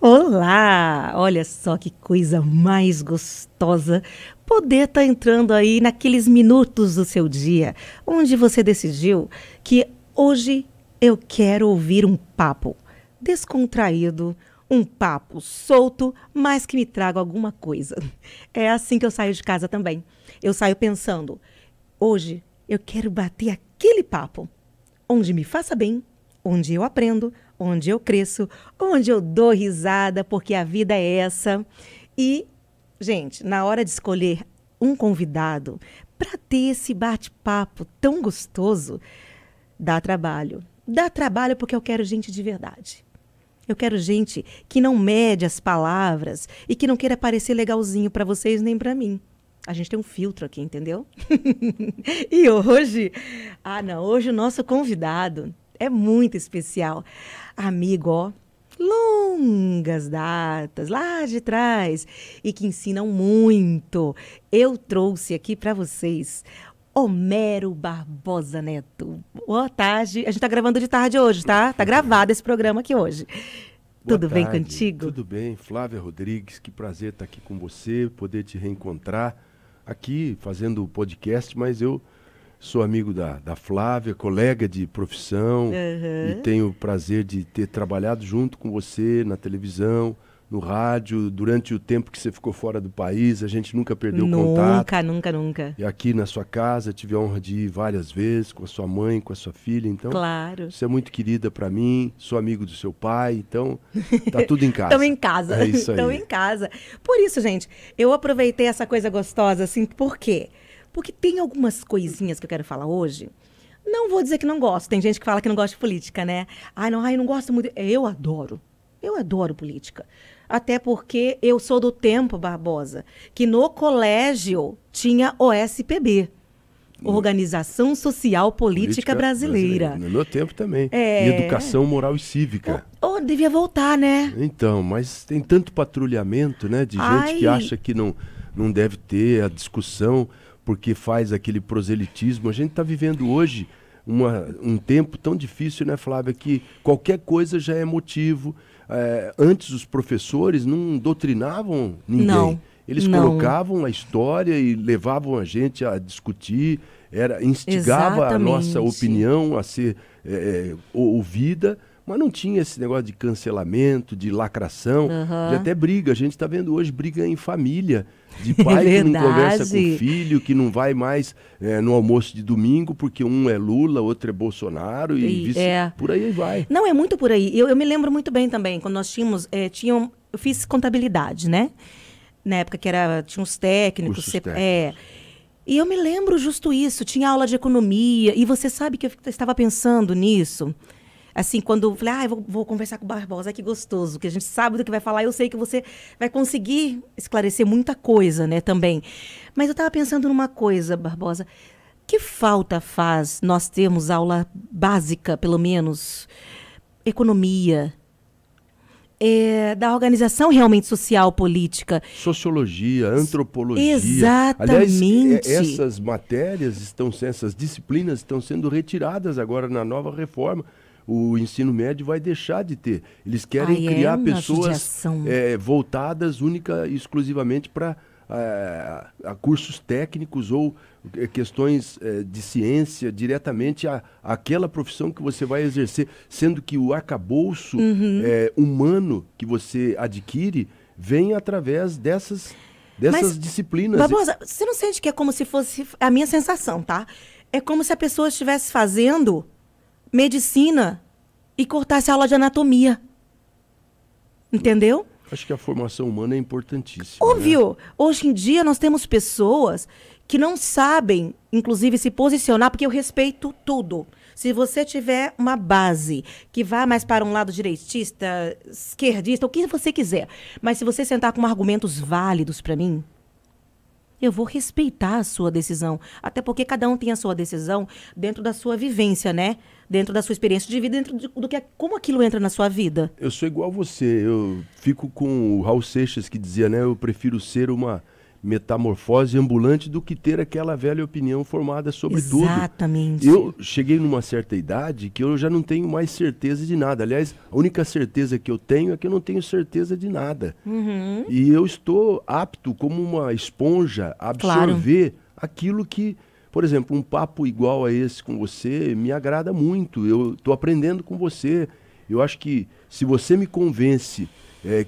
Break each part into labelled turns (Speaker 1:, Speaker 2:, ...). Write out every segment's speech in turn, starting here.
Speaker 1: Olá! Olha só que coisa mais gostosa poder estar entrando aí naqueles minutos do seu dia onde você decidiu que hoje eu quero ouvir um papo descontraído, um papo solto, mas que me traga alguma coisa. É assim que eu saio de casa também. Eu saio pensando, hoje eu quero bater aquele papo onde me faça bem, onde eu aprendo, onde eu cresço, onde eu dou risada, porque a vida é essa. E, gente, na hora de escolher um convidado para ter esse bate-papo tão gostoso, dá trabalho. Dá trabalho porque eu quero gente de verdade. Eu quero gente que não mede as palavras e que não queira parecer legalzinho para vocês nem para mim. A gente tem um filtro aqui, entendeu? E hoje, hoje o nosso convidado é muito especial. Amigo, ó, longas datas, lá de trás, e que ensinam muito. Eu trouxe aqui para vocês Homero Barbosa Neto. Boa tarde. A gente tá gravando de tarde hoje, tá? Tá gravado esse programa aqui hoje.
Speaker 2: Boa
Speaker 1: Tudo bem
Speaker 2: tarde.
Speaker 1: contigo?
Speaker 2: Tudo bem, Flávia Rodrigues, que prazer estar aqui com você, poder te reencontrar aqui fazendo o podcast, mas eu sou amigo da Flávia, colega de profissão, e tenho o prazer de ter trabalhado junto com você na televisão, no rádio, durante o tempo que você ficou fora do país, a gente nunca perdeu o contato.
Speaker 1: Nunca.
Speaker 2: E aqui na sua casa, tive a honra de ir várias vezes com a sua mãe, com a sua filha, então
Speaker 1: Claro.
Speaker 2: você é muito querida para mim, sou amigo do seu pai, então tá tudo em casa.
Speaker 1: Estamos em casa.
Speaker 2: É isso aí.
Speaker 1: Estamos em casa. Por isso, gente, eu aproveitei essa coisa gostosa, assim, por quê? Porque tem algumas coisinhas que eu quero falar hoje. Não vou dizer que não gosto. Tem gente que fala que não gosta de política, né? Eu não gosto muito. Eu adoro. Eu adoro política. Até porque eu sou do tempo, Barbosa, que no colégio tinha OSPB. Organização Social Política Brasileira.
Speaker 2: No meu tempo também.
Speaker 1: É.
Speaker 2: E Educação Moral e Cívica.
Speaker 1: Devia voltar, né?
Speaker 2: Então, mas tem tanto patrulhamento, né? De gente que acha que não deve ter a discussão porque faz aquele proselitismo. A gente está vivendo hoje um tempo tão difícil, né, Flávia, que qualquer coisa já é motivo. Antes os professores não doutrinavam ninguém.
Speaker 1: Não.
Speaker 2: Eles colocavam a história e levavam a gente a discutir, instigava a nossa opinião a ser ouvida, mas não tinha esse negócio de cancelamento, de lacração, de até briga. A gente está vendo hoje briga em família, de pai que não conversa com o filho, que não vai mais no almoço de domingo, porque um é Lula, outro é Bolsonaro, e por aí vai.
Speaker 1: Não, é muito por aí. Eu me lembro muito bem também, quando nós tínhamos, eu fiz contabilidade, né? Na época que tinha uns técnicos. E eu me lembro justo isso, tinha aula de economia, e você sabe que eu estava pensando nisso, assim, quando eu falei, eu vou conversar com o Barbosa, que gostoso, que a gente sabe do que vai falar, eu sei que você vai conseguir esclarecer muita coisa, né, também. Mas eu estava pensando numa coisa, Barbosa, que falta faz nós termos aula básica, pelo menos, economia, da organização realmente social, política.
Speaker 2: Sociologia, antropologia.
Speaker 1: Exatamente.
Speaker 2: Aliás, essas matérias, essas disciplinas estão sendo retiradas agora na nova reforma. O ensino médio vai deixar de ter. Eles querem criar pessoas voltadas única e exclusivamente para cursos técnicos ou questões de ciência diretamente àquela profissão que você vai exercer, sendo que o arcabouço humano que você adquire vem através dessas disciplinas.
Speaker 1: Barbosa, você não sente que é como se fosse a minha sensação, tá? É como se a pessoa estivesse fazendo medicina e cortasse a aula de anatomia. Entendeu?
Speaker 2: Acho que a formação humana é importantíssima.
Speaker 1: Óbvio.
Speaker 2: Né?
Speaker 1: Hoje em dia nós temos pessoas que não sabem, inclusive, se posicionar, porque eu respeito tudo. Se você tiver uma base que vá mais para um lado direitista, esquerdista, o que você quiser, mas se você sentar com argumentos válidos para mim, eu vou respeitar a sua decisão. Até porque cada um tem a sua decisão dentro da sua vivência, né? Dentro da sua experiência de vida, dentro do que como aquilo entra na sua vida.
Speaker 2: Eu sou igual a você. Eu fico com o Raul Seixas que dizia, né? Eu prefiro ser uma metamorfose ambulante do que ter aquela velha opinião formada sobre tudo.
Speaker 1: Exatamente.
Speaker 2: Eu cheguei numa certa idade que eu já não tenho mais certeza de nada. Aliás, a única certeza que eu tenho é que eu não tenho certeza de nada. E eu estou apto, como uma esponja, a absorver aquilo que, por exemplo, um papo igual a esse com você me agrada muito. Eu estou aprendendo com você. Eu acho que se você me convence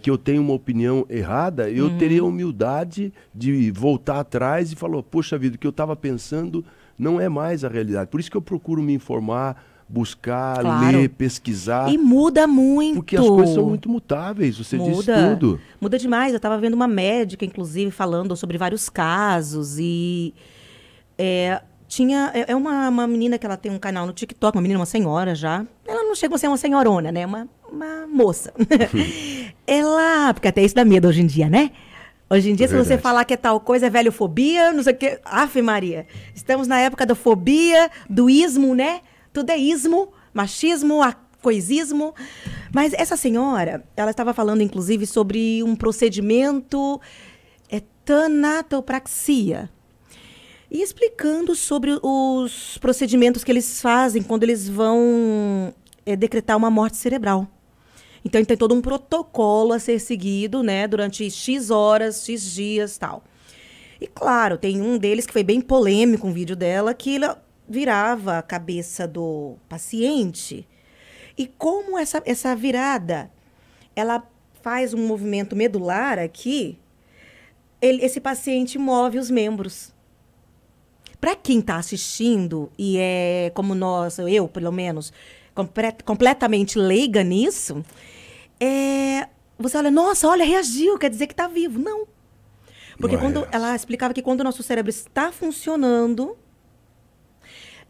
Speaker 2: que eu tenho uma opinião errada, eu teria a humildade de voltar atrás e falar, poxa vida, o que eu estava pensando não é mais a realidade. Por isso que eu procuro me informar, buscar, ler, pesquisar.
Speaker 1: E muda muito.
Speaker 2: Porque as coisas são muito mutáveis, você disse tudo.
Speaker 1: Muda demais. Eu estava vendo uma médica, inclusive, falando sobre vários casos e... tinha uma menina que ela tem um canal no TikTok, uma menina, uma senhora já. Ela não chega a ser uma senhorona, né? Uma moça. Ela... Porque até isso dá medo hoje em dia, né? Hoje em dia, se você falar que é tal coisa, é velhofobia, não sei o quê. Afe Maria. Estamos na época da fobia, do ismo, né? Tudo é ismo, machismo, coisismo. Mas essa senhora, ela estava falando, inclusive, sobre um procedimento, tanatopraxia. E explicando sobre os procedimentos que eles fazem quando eles vão decretar uma morte cerebral. Então, tem todo um protocolo a ser seguido, né, durante X horas, X dias, tal. E, claro, tem um deles que foi bem polêmico, um vídeo dela, que ela virava a cabeça do paciente. E como essa virada, ela faz um movimento medular aqui, esse paciente move os membros. Para quem está assistindo, e é como eu, pelo menos, completamente leiga nisso, você olha, nossa, olha, reagiu, quer dizer que está vivo. Não. Porque ela explicava que quando o nosso cérebro está funcionando,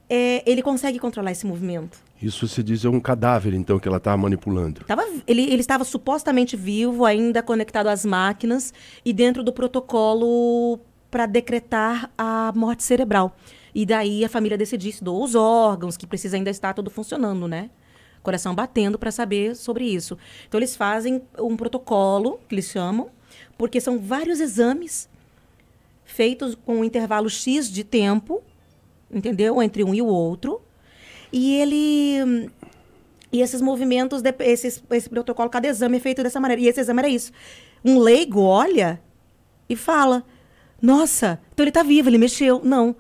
Speaker 1: ele consegue controlar esse movimento.
Speaker 2: Isso se diz um cadáver, então, que ela estava manipulando.
Speaker 1: Ele estava supostamente vivo, ainda conectado às máquinas, e dentro do protocolo para decretar a morte cerebral. E daí a família decidisse doar os órgãos, que precisa ainda estar tudo funcionando, né? Coração batendo para saber sobre isso. Então, eles fazem um protocolo, que eles chamam, porque são vários exames feitos com um intervalo X de tempo, entendeu? Entre um e o outro. E esses movimentos, esse protocolo, cada exame é feito dessa maneira. E esse exame era isso. Um leigo olha e fala... Nossa, então ele está vivo, ele mexeu. Não,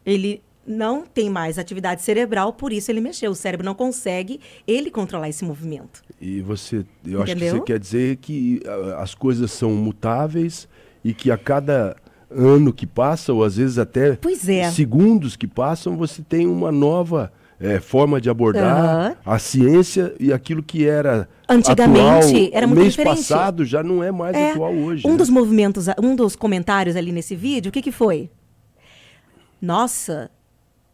Speaker 1: ele não tem mais atividade cerebral, por isso ele mexeu. O cérebro não consegue ele controlar esse movimento.
Speaker 2: E eu acho que você quer dizer que as coisas são mutáveis e que a cada ano que passa, ou às vezes até segundos que passam, você tem uma nova forma de abordar a ciência, e aquilo que era
Speaker 1: antigamente
Speaker 2: atual,
Speaker 1: era muito
Speaker 2: mês
Speaker 1: diferente.
Speaker 2: Passado já não é mais atual hoje.
Speaker 1: Dos movimentos, um dos comentários ali nesse vídeo, o que foi? Nossa,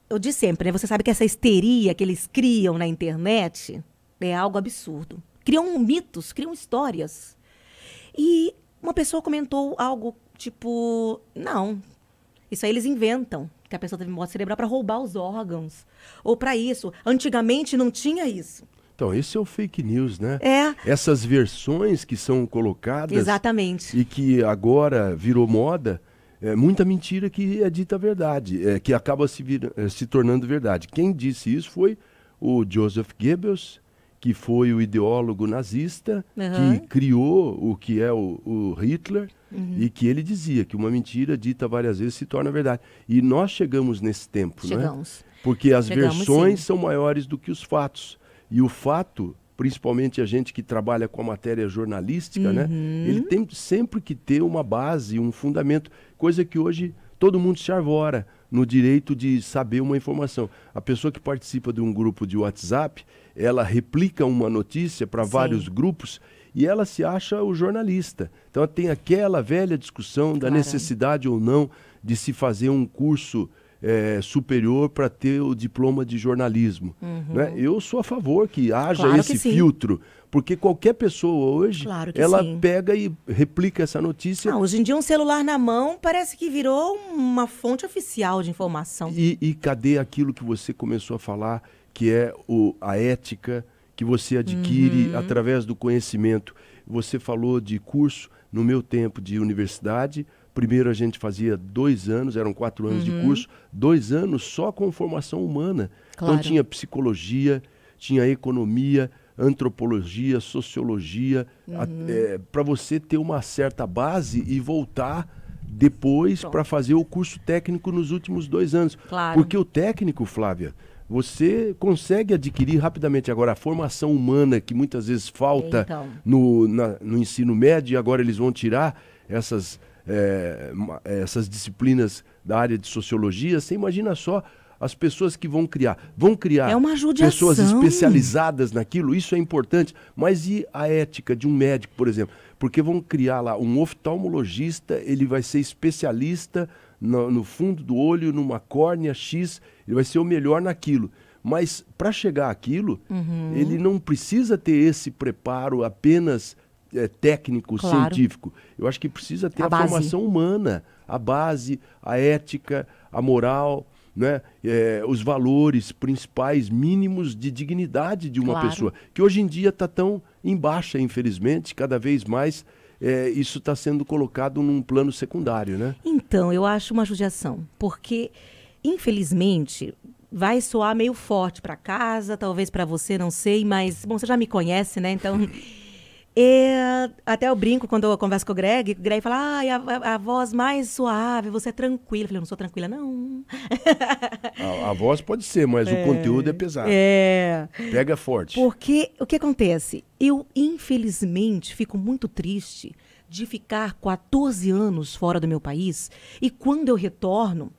Speaker 1: eu disse sempre, né? Você sabe que essa histeria que eles criam na internet é algo absurdo. Criam mitos, criam histórias. E uma pessoa comentou algo tipo, não, isso aí eles inventam, que a pessoa teve morte cerebral para roubar os órgãos. Ou para isso. Antigamente não tinha isso.
Speaker 2: Então, esse é o fake news, né? Essas versões que são colocadas...
Speaker 1: Exatamente.
Speaker 2: E que agora virou moda, muita mentira que é dita verdade, que acaba se tornando verdade. Quem disse isso foi o Joseph Goebbels, que foi o ideólogo nazista, que criou o que é o Hitler, e que ele dizia que uma mentira dita várias vezes se torna verdade. E nós chegamos nesse tempo, né? Porque as versões são maiores do que os fatos. E o fato, principalmente a gente que trabalha com a matéria jornalística, né? Ele tem sempre que ter uma base, um fundamento, coisa que hoje todo mundo se arvora no direito de saber uma informação. A pessoa que participa de um grupo de WhatsApp, ela replica uma notícia para vários grupos e ela se acha o jornalista. Então tem aquela velha discussão da necessidade ou não de se fazer um curso superior para ter o diploma de jornalismo. Né? Eu sou a favor que haja esse filtro, porque qualquer pessoa hoje, ela pega e replica essa notícia.
Speaker 1: Hoje em dia um celular na mão parece que virou uma fonte oficial de informação.
Speaker 2: E cadê aquilo que você começou a falar, que é a ética que você adquire através do conhecimento? Você falou de curso, no meu tempo de universidade, Primeiro a gente fazia 2 anos, eram 4 anos de curso, 2 anos só com formação humana.
Speaker 1: Claro.
Speaker 2: Então tinha psicologia, tinha economia, antropologia, sociologia, para você ter uma certa base e voltar depois para fazer o curso técnico nos últimos 2 anos.
Speaker 1: Claro.
Speaker 2: Porque o técnico, Flávia, você consegue adquirir rapidamente. Agora, a formação humana que muitas vezes falta no ensino médio, e agora eles vão tirar essas disciplinas da área de sociologia. Você imagina só as pessoas que vão criar
Speaker 1: é uma judiação.
Speaker 2: Pessoas especializadas naquilo, isso é importante. Mas e a ética de um médico, por exemplo? Porque vão criar lá um oftalmologista, ele vai ser especialista no fundo do olho, numa córnea X, ele vai ser o melhor naquilo. Mas para chegar àquilo, ele não precisa ter esse preparo apenas técnico, científico. Eu acho que precisa ter a formação humana, a base, a ética, a moral, né? Os valores principais, mínimos de dignidade de uma pessoa, que hoje em dia está tão em baixa, infelizmente, cada vez mais isso está sendo colocado num plano secundário, né?
Speaker 1: Então, eu acho uma judiação, porque, infelizmente, vai soar meio forte para casa, talvez para você, não sei, mas, bom, você já me conhece, né? Então, até eu brinco quando eu converso com o Greg fala, a voz mais suave, você é tranquila. Eu falei, eu não sou tranquila, não.
Speaker 2: A voz pode ser, mas o conteúdo é pesado. Pega forte.
Speaker 1: Porque o que acontece? Eu, infelizmente, fico muito triste de ficar 14 anos fora do meu país e quando eu retorno,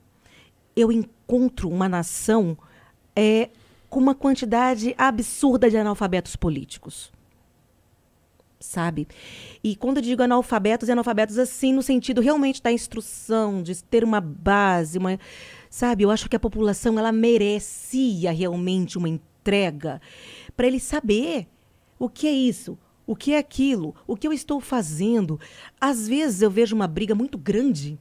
Speaker 1: eu encontro uma nação com uma quantidade absurda de analfabetos políticos. Sabe? E quando eu digo analfabetos, é analfabetos assim, no sentido realmente da instrução, de ter uma base, sabe? Eu acho que a população, ela merecia realmente uma entrega para ele saber o que é isso, o que é aquilo, o que eu estou fazendo. Às vezes eu vejo uma briga muito grande.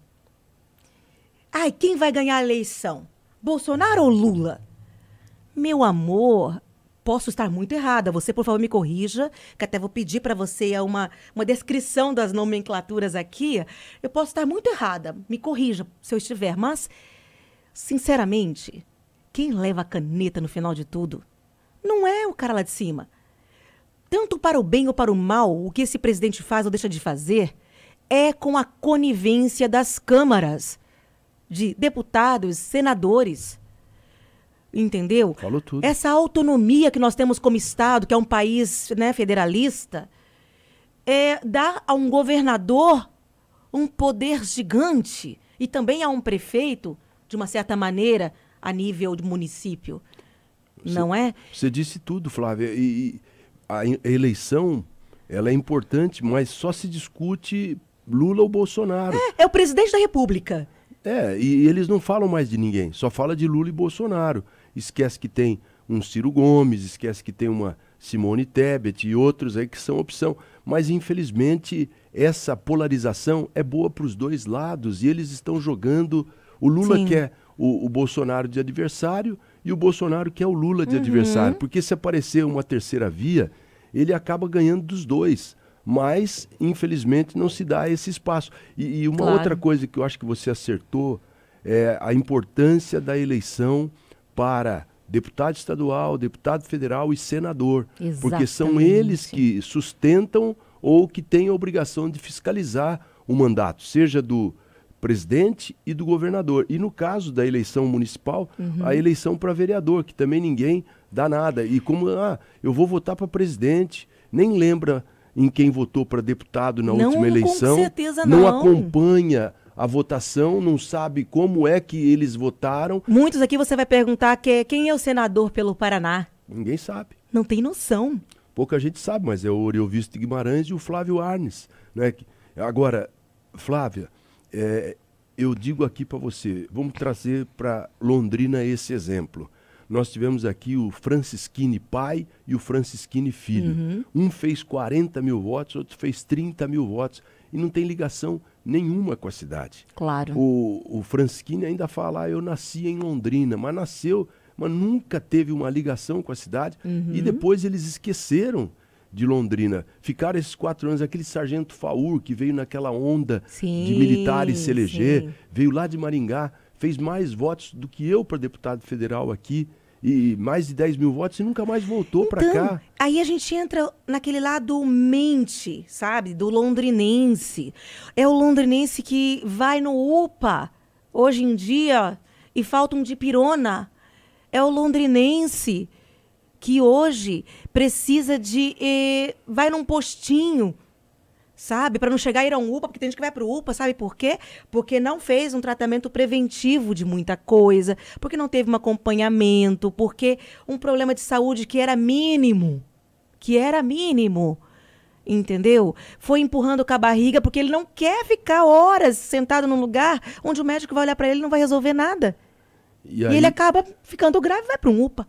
Speaker 1: Ai, quem vai ganhar a eleição? Bolsonaro ou Lula? Meu amor, posso estar muito errada. Você, por favor, me corrija, que até vou pedir para você uma descrição das nomenclaturas aqui. Eu posso estar muito errada. Me corrija se eu estiver. Mas, sinceramente, quem leva a caneta no final de tudo não é o cara lá de cima. Tanto para o bem ou para o mal, o que esse presidente faz ou deixa de fazer é com a conivência das câmaras, de deputados, senadores. Entendeu?
Speaker 2: Falou tudo.
Speaker 1: Essa autonomia que nós temos como Estado, que é um país, né, federalista, dá a um governador um poder gigante e também a um prefeito, de uma certa maneira, a nível de município. Não é?
Speaker 2: Você disse tudo, Flávia. E a eleição, ela é importante, mas só se discute Lula ou Bolsonaro.
Speaker 1: É o presidente da República.
Speaker 2: E eles não falam mais de ninguém, só fala de Lula e Bolsonaro. Esquece que tem um Ciro Gomes, esquece que tem uma Simone Tebet e outros aí que são opção. Mas, infelizmente, essa polarização é boa para os dois lados e eles estão jogando. O Lula quer o Bolsonaro de adversário e o Bolsonaro quer o Lula de adversário. Porque se aparecer uma terceira via, ele acaba ganhando dos dois. Mas, infelizmente, não se dá esse espaço. E uma outra coisa que eu acho que você acertou é a importância da eleição para deputado estadual, deputado federal e senador.
Speaker 1: Exatamente.
Speaker 2: Porque são eles que sustentam ou que têm a obrigação de fiscalizar o mandato, seja do presidente e do governador. E no caso da eleição municipal, a eleição para vereador, que também ninguém dá nada. E como, eu vou votar para presidente, nem lembra em quem votou para deputado na última eleição,
Speaker 1: com certeza
Speaker 2: não acompanha a votação, não sabe como é que eles votaram.
Speaker 1: Muitos aqui você vai perguntar quem é o senador pelo Paraná.
Speaker 2: Ninguém sabe.
Speaker 1: Não tem noção.
Speaker 2: Pouca gente sabe, mas é o Oriovisto Guimarães e o Flávio Arnes, né? Agora, Flávia, eu digo aqui para você, vamos trazer para Londrina esse exemplo. Nós tivemos aqui o Francisquini pai e o Francisquini filho. Um fez 40 mil votos, outro fez 30 mil votos. E não tem ligação nenhuma com a cidade.
Speaker 1: Claro.
Speaker 2: O Francisquini ainda fala, eu nasci em Londrina, mas nasceu, mas nunca teve uma ligação com a cidade. E depois eles esqueceram de Londrina. Ficaram esses 4 anos, aquele sargento Faur, que veio naquela onda
Speaker 1: sim,
Speaker 2: de militares se eleger,
Speaker 1: sim.
Speaker 2: veio lá de Maringá, fez mais votos do que eu para deputado federal aqui, e mais de 10 mil votos e nunca mais voltou para cá.
Speaker 1: Aí a gente entra naquele lado mente, sabe? Do londrinense. É o londrinense que vai no UPA hoje em dia e falta um dipirona. É o londrinense que hoje precisa de... vai num postinho, sabe? Para não chegar a ir a um UPA, porque tem gente que vai para o UPA, sabe por quê? Porque não fez um tratamento preventivo de muita coisa, porque não teve um acompanhamento, porque um problema de saúde que era mínimo, entendeu? Foi empurrando com a barriga, porque ele não quer ficar horas sentado num lugar onde o médico vai olhar para ele e não vai resolver nada. E ele acaba ficando grave e vai para um UPA.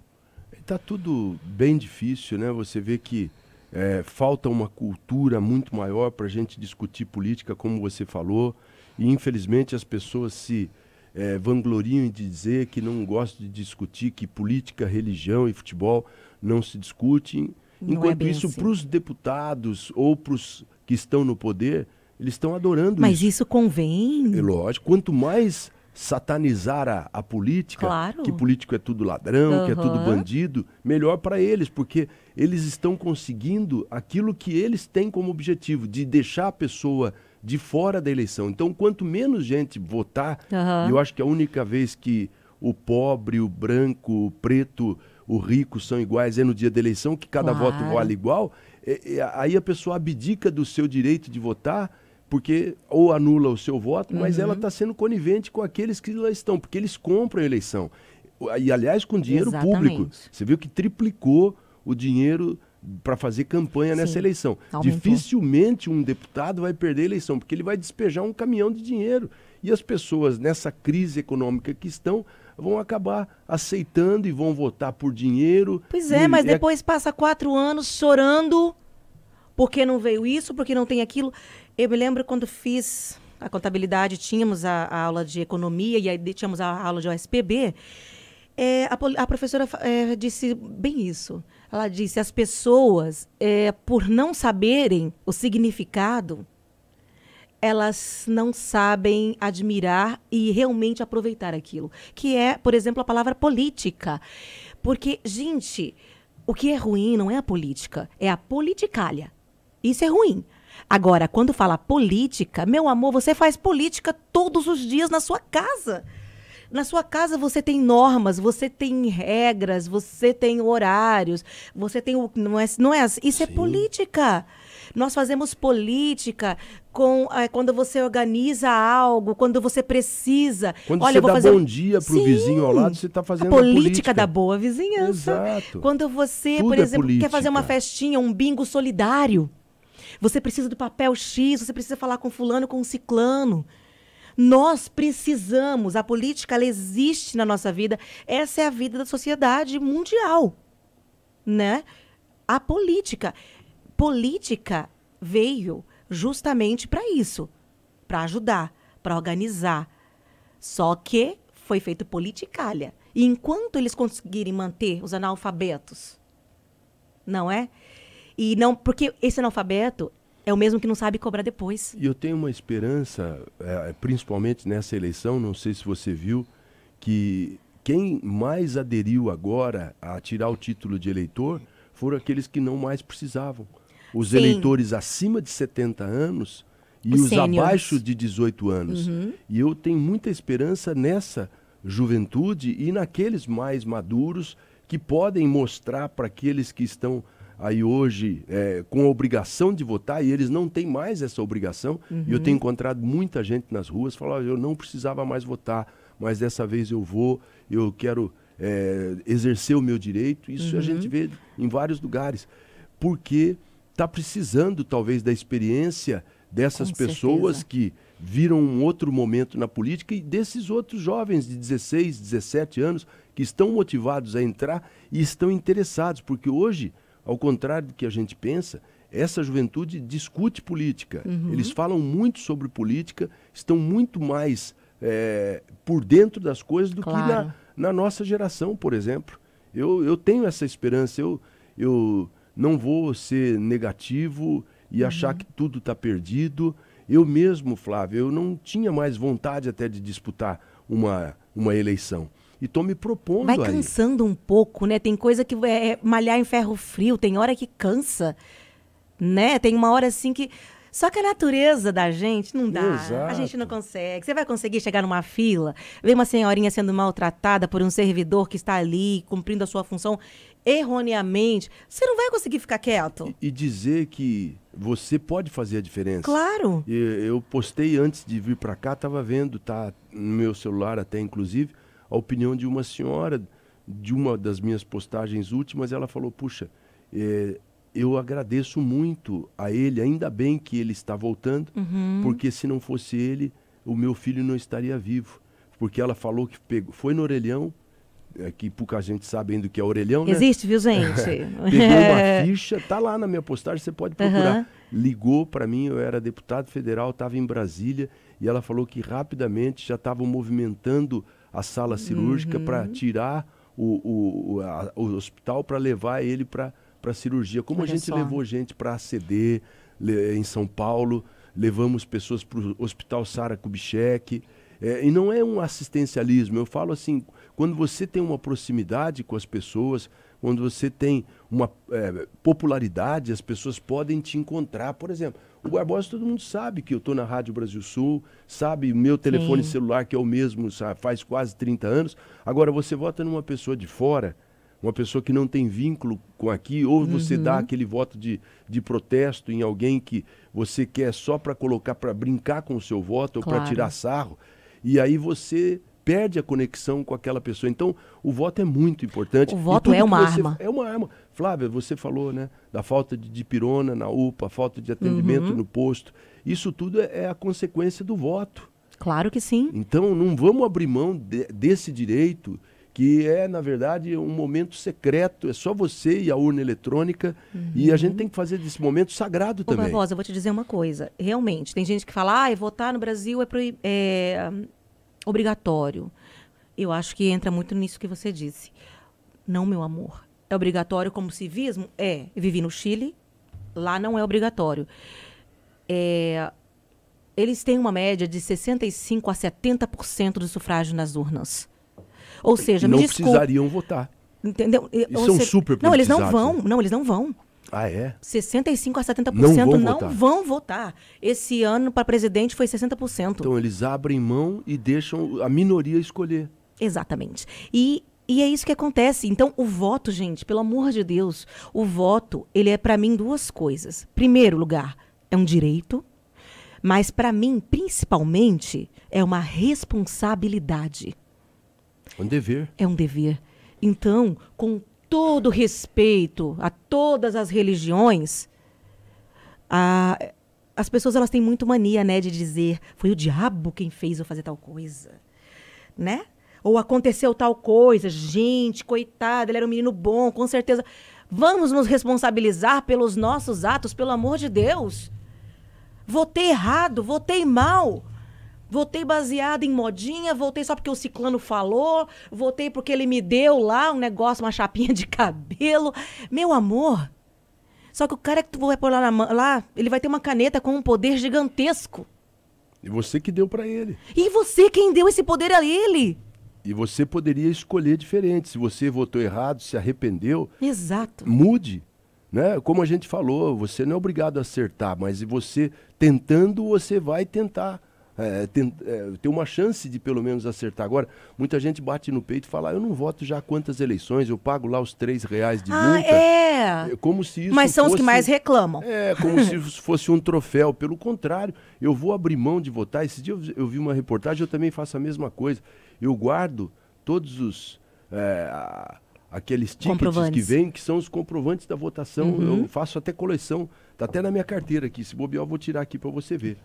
Speaker 2: Tá tudo bem difícil, né? Você vê que falta uma cultura muito maior para a gente discutir política, como você falou, e infelizmente as pessoas se vangloriam de dizer que não gostam de discutir, que política, religião e futebol não se discutem. Enquanto isso, para os deputados ou para os que estão no poder, eles estão adorando isso.
Speaker 1: Mas isso convém.
Speaker 2: É lógico, quanto mais satanizar a política,
Speaker 1: claro,
Speaker 2: que político é tudo ladrão, que é tudo bandido, melhor para eles, porque eles estão conseguindo aquilo que eles têm como objetivo, de deixar a pessoa de fora da eleição. Então, quanto menos gente votar, eu acho que a única vez que o pobre, o branco, o preto, o rico são iguais é no dia da eleição, que cada voto vale igual, aí a pessoa abdica do seu direito de votar, porque ou anula o seu voto, mas ela está sendo conivente com aqueles que lá estão, porque eles compram a eleição. E, aliás, com dinheiro público. Você viu que triplicou o dinheiro para fazer campanha nessa eleição.
Speaker 1: Aumentou.
Speaker 2: Dificilmente um deputado vai perder a eleição, porque ele vai despejar um caminhão de dinheiro. E as pessoas, nessa crise econômica que estão, vão acabar aceitando e vão votar por dinheiro.
Speaker 1: Pois é, mas depois passa 4 anos chorando porque não veio isso, porque não tem aquilo. Eu me lembro quando fiz a contabilidade, tínhamos a aula de economia e aí tínhamos a aula de OSPB. A professora disse bem isso. Ela disse, as pessoas, por não saberem o significado, elas não sabem admirar e realmente aproveitar aquilo. Que é, por exemplo, a palavra política. Porque, gente, o que é ruim não é a política, é a politicalha. Isso é ruim. Agora, quando fala política, meu amor, você faz política todos os dias na sua casa. Na sua casa você tem normas, você tem regras, você tem horários, você tem isso é política. Nós fazemos política quando você organiza algo, quando você precisa.
Speaker 2: Quando você dá bom dia para o vizinho ao lado, você está fazendo a
Speaker 1: política da boa vizinhança.
Speaker 2: Exato.
Speaker 1: Quando você, por exemplo, quer fazer uma festinha, um bingo solidário, você precisa do papel X, você precisa falar com fulano, com ciclano. Nós precisamos, a política ela existe na nossa vida, essa é a vida da sociedade mundial, né? A política veio justamente para isso, para ajudar, para organizar. Só que foi feito politicalha. E enquanto eles conseguirem manter os analfabetos, não é? E não, porque esse analfabeto é o mesmo que não sabe cobrar depois.
Speaker 2: E eu tenho uma esperança, principalmente nessa eleição, não sei se você viu, que quem mais aderiu agora a tirar o título de eleitor foram aqueles que não mais precisavam. Os eleitores acima de 70 anos e os abaixo de 18 anos. E eu tenho muita esperança nessa juventude e naqueles mais maduros que podem mostrar para aqueles que estão aí hoje com a obrigação de votar, e eles não têm mais essa obrigação. E eu tenho encontrado muita gente nas ruas falando, eu não precisava mais votar, mas dessa vez eu vou, eu quero exercer o meu direito. Isso a gente vê em vários lugares, porque está precisando talvez da experiência dessas pessoas que viram um outro momento na política e desses outros jovens de 16, 17 anos que estão motivados a entrar e estão interessados, porque hoje, ao contrário do que a gente pensa, essa juventude discute política. Eles falam muito sobre política, estão muito mais por dentro das coisas do que na nossa geração, por exemplo. Eu tenho essa esperança. Eu não vou ser negativo e achar que tudo está perdido. Eu mesmo, Flávio, eu não tinha mais vontade até de disputar uma eleição. E estou me propondo
Speaker 1: Vai cansando um pouco, né? Tem coisa que é malhar em ferro frio, tem hora que cansa, né? Tem uma hora assim que... Só que a natureza da gente não dá.
Speaker 2: Exato.
Speaker 1: A gente não consegue. Você vai conseguir chegar numa fila, ver uma senhorinha sendo maltratada por um servidor que está ali, cumprindo a sua função erroneamente. Você não vai conseguir ficar quieto.
Speaker 2: E dizer que você pode fazer a diferença.
Speaker 1: Claro.
Speaker 2: Eu postei antes de vir para cá, estava vendo, tá no meu celular até inclusive, a opinião de uma senhora, de uma das minhas postagens últimas. Ela falou, puxa, eu agradeço muito a ele, ainda bem que ele está voltando, porque se não fosse ele, o meu filho não estaria vivo. Porque ela falou que foi no orelhão, que pouca gente sabe ainda o que é orelhão, né?
Speaker 1: Existe, viu, gente?
Speaker 2: Pegou uma ficha, tá lá na minha postagem, você pode procurar. Ligou para mim, eu era deputado federal, estava em Brasília, e ela falou que rapidamente já estavam movimentando a sala cirúrgica para tirar o hospital, para levar ele para cirurgia. Como
Speaker 1: Olha
Speaker 2: a gente
Speaker 1: só.
Speaker 2: levou gente para ACD em São Paulo, levamos pessoas para o Hospital Sara Kubitschek, e não é um assistencialismo, eu falo assim, quando você tem uma proximidade com as pessoas, quando você tem uma popularidade, as pessoas podem te encontrar. Por exemplo, o Barbosa, todo mundo sabe que eu estou na Rádio Brasil Sul, sabe, meu telefone celular, que é o mesmo, sabe, faz quase 30 anos. Agora, você vota numa pessoa de fora, uma pessoa que não tem vínculo com aqui, ou você dá aquele voto de protesto em alguém que você quer só para colocar, para brincar com o seu voto, ou para tirar sarro, e aí você perde a conexão com aquela pessoa. Então, o voto é muito importante.
Speaker 1: O voto é uma arma.
Speaker 2: É uma arma. Flávia, você falou, né, da falta de dipirona na UPA, falta de atendimento no posto. Isso tudo é a consequência do voto.
Speaker 1: Claro que sim.
Speaker 2: Então, não vamos abrir mão desse direito, que é, na verdade, um momento secreto. É só você e a urna eletrônica. E a gente tem que fazer desse momento sagrado também.
Speaker 1: Barbosa, eu vou te dizer uma coisa. Realmente, tem gente que fala, votar no Brasil é obrigatório. Eu acho que entra muito nisso que você disse. Não, meu amor. É obrigatório como civismo? É. Eu vivi no Chile, lá não é obrigatório. Eles têm uma média de 65% a 70% do sufrágio nas urnas. Ou seja,
Speaker 2: não
Speaker 1: me desculpe.
Speaker 2: Precisariam votar.
Speaker 1: Entendeu?
Speaker 2: E são super politizados.
Speaker 1: Não, eles não vão. Não, eles não vão.
Speaker 2: Ah, é?
Speaker 1: 65% a 70%
Speaker 2: não
Speaker 1: vão votar. Esse ano, para presidente, foi 60%.
Speaker 2: Então, eles abrem mão e deixam a minoria escolher.
Speaker 1: Exatamente. E é isso que acontece. Então, o voto, gente, pelo amor de Deus, o voto, ele é, para mim, duas coisas. Primeiro lugar, é um direito, mas, para mim, principalmente, é uma responsabilidade.
Speaker 2: É um dever.
Speaker 1: É um dever. Então, com todo respeito a todas as religiões, as pessoas elas têm muito mania, né, de dizer foi o diabo quem fez eu fazer tal coisa, né? Ou aconteceu tal coisa, gente, coitado, ele era um menino bom, com certeza. Vamos nos responsabilizar pelos nossos atos, pelo amor de Deus. Votei errado, votei mal. Votei baseado em modinha, votei só porque o ciclano falou, votei porque ele me deu lá um negócio, uma chapinha de cabelo. Meu amor, só que o cara que tu vai pôr lá, ele vai ter uma caneta com um poder gigantesco.
Speaker 2: E você que deu para ele.
Speaker 1: E você quem deu esse poder a ele.
Speaker 2: E você poderia escolher diferente. Se você votou errado, se arrependeu,
Speaker 1: exato,
Speaker 2: mude. Né? Como a gente falou, você não é obrigado a acertar, mas você tentando, você vai tentar. Ter uma chance de pelo menos acertar. Agora, muita gente bate no peito e fala, eu não voto já há quantas eleições, eu pago lá os R$3 de multa. Como se isso
Speaker 1: mas são os que mais reclamam.
Speaker 2: Como se isso fosse um troféu. Pelo contrário, eu vou abrir mão de votar. Esse dia eu vi uma reportagem, eu também faço a mesma coisa. Eu guardo todos os... aqueles tickets que vêm, que são os comprovantes da votação. Eu faço até coleção. Está até na minha carteira aqui. Se bobear, eu vou tirar aqui para você ver.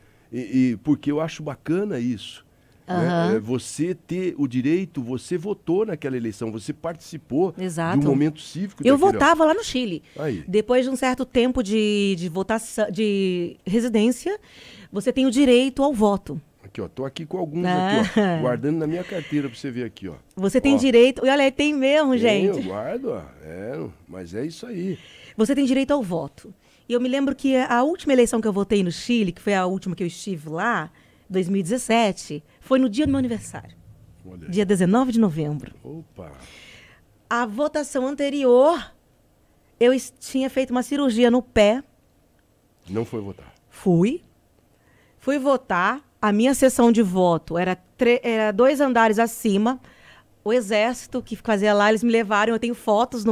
Speaker 2: Porque eu acho bacana isso. Né? Você ter o direito, você votou naquela eleição, você participou de um momento cívico.
Speaker 1: Eu votava lá no Chile.
Speaker 2: Aí.
Speaker 1: Depois de um certo tempo de votação, de residência, você tem o direito ao voto.
Speaker 2: Aqui, ó, tô aqui com alguns aqui, ó, guardando na minha carteira para você ver aqui, ó.
Speaker 1: Você tem direito, e olha, tem mesmo, gente.
Speaker 2: Eu guardo, ó. Mas é isso aí.
Speaker 1: Você tem direito ao voto. E eu me lembro que a última eleição que eu votei no Chile, que foi a última que eu estive lá, 2017, foi no dia do meu aniversário. Olha. Dia 19 de novembro.
Speaker 2: Opa!
Speaker 1: A votação anterior, eu tinha feito uma cirurgia no pé.
Speaker 2: Não foi votar?
Speaker 1: Fui votar. A minha sessão de voto era 2 andares acima. O exército que fazia lá, eles me levaram. Eu tenho fotos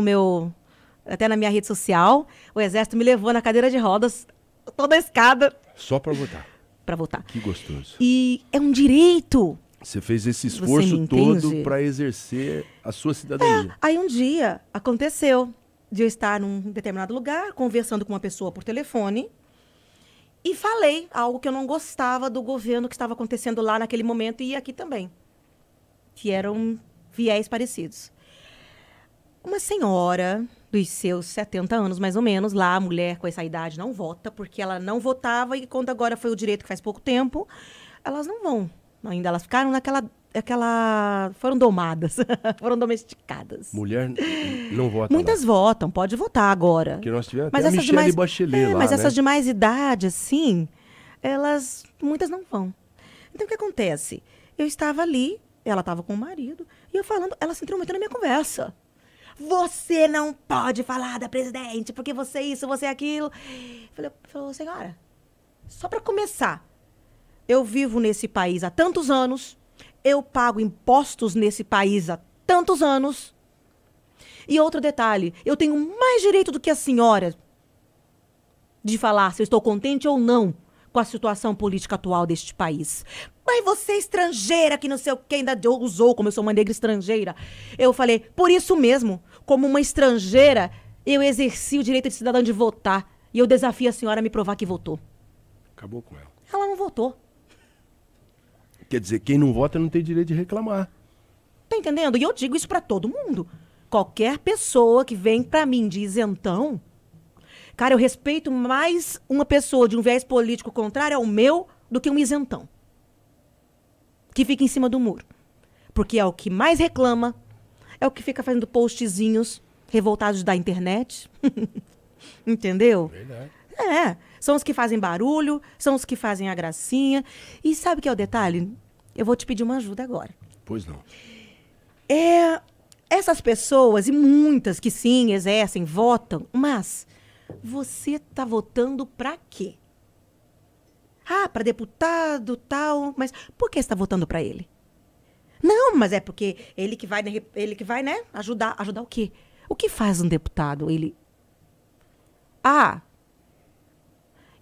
Speaker 1: até na minha rede social. O exército me levou na cadeira de rodas, toda a escada.
Speaker 2: Só para votar?
Speaker 1: Para votar.
Speaker 2: Que gostoso.
Speaker 1: E é um direito.
Speaker 2: Você fez esse esforço todo para exercer a sua cidadania.
Speaker 1: Aí um dia aconteceu de eu estar num determinado lugar, conversando com uma pessoa por telefone, e falei algo que eu não gostava do governo que estava acontecendo lá naquele momento e aqui também, que eram viés parecidos. Uma senhora dos seus 70 anos, mais ou menos, lá a mulher com essa idade não vota, porque ela não votava e quando agora foi o direito que faz pouco tempo, elas não vão. Ainda elas ficaram foram domadas, foram domesticadas.
Speaker 2: Mulher não vota.
Speaker 1: Muitas votam, pode votar agora.
Speaker 2: Porque nós tivemos até a Michelle Bachelet lá,
Speaker 1: mas
Speaker 2: né?
Speaker 1: essas de mais idade, assim, muitas não vão. Então, o que acontece? Eu estava ali, ela estava com o marido, e eu falando, ela se intrometeu na minha conversa. Você não pode falar da presidente, porque você isso, você aquilo. Falei, senhora, só para começar, eu vivo nesse país há tantos anos, eu pago impostos nesse país há tantos anos. E outro detalhe, eu tenho mais direito do que a senhora de falar se eu estou contente ou não com a situação política atual deste país. Mas você é estrangeira, que não sei o que, ainda usou, como eu sou uma negra estrangeira. Eu falei, por isso mesmo, como uma estrangeira, eu exerci o direito de cidadão de votar. E eu desafio a senhora a me provar que votou.
Speaker 2: Acabou com ela.
Speaker 1: Ela não votou.
Speaker 2: Quer dizer, quem não vota não tem direito de reclamar.
Speaker 1: Tá entendendo? E eu digo isso pra todo mundo. Qualquer pessoa que vem pra mim de isentão, cara, eu respeito mais uma pessoa de um viés político contrário ao meu do que um isentão. Que fica em cima do muro. Porque é o que mais reclama, é o que fica fazendo postzinhos revoltados da internet. Entendeu?
Speaker 2: Verdade.
Speaker 1: São os que fazem barulho, são os que fazem a gracinha. E sabe o que é o detalhe? Eu vou te pedir uma ajuda agora.
Speaker 2: Pois não.
Speaker 1: Essas pessoas, e muitas que sim, exercem, votam, mas você está votando para quê? Para deputado, tal, mas por que você está votando para ele? Não, mas é porque ele que vai, né, ajudar o quê? O que faz um deputado?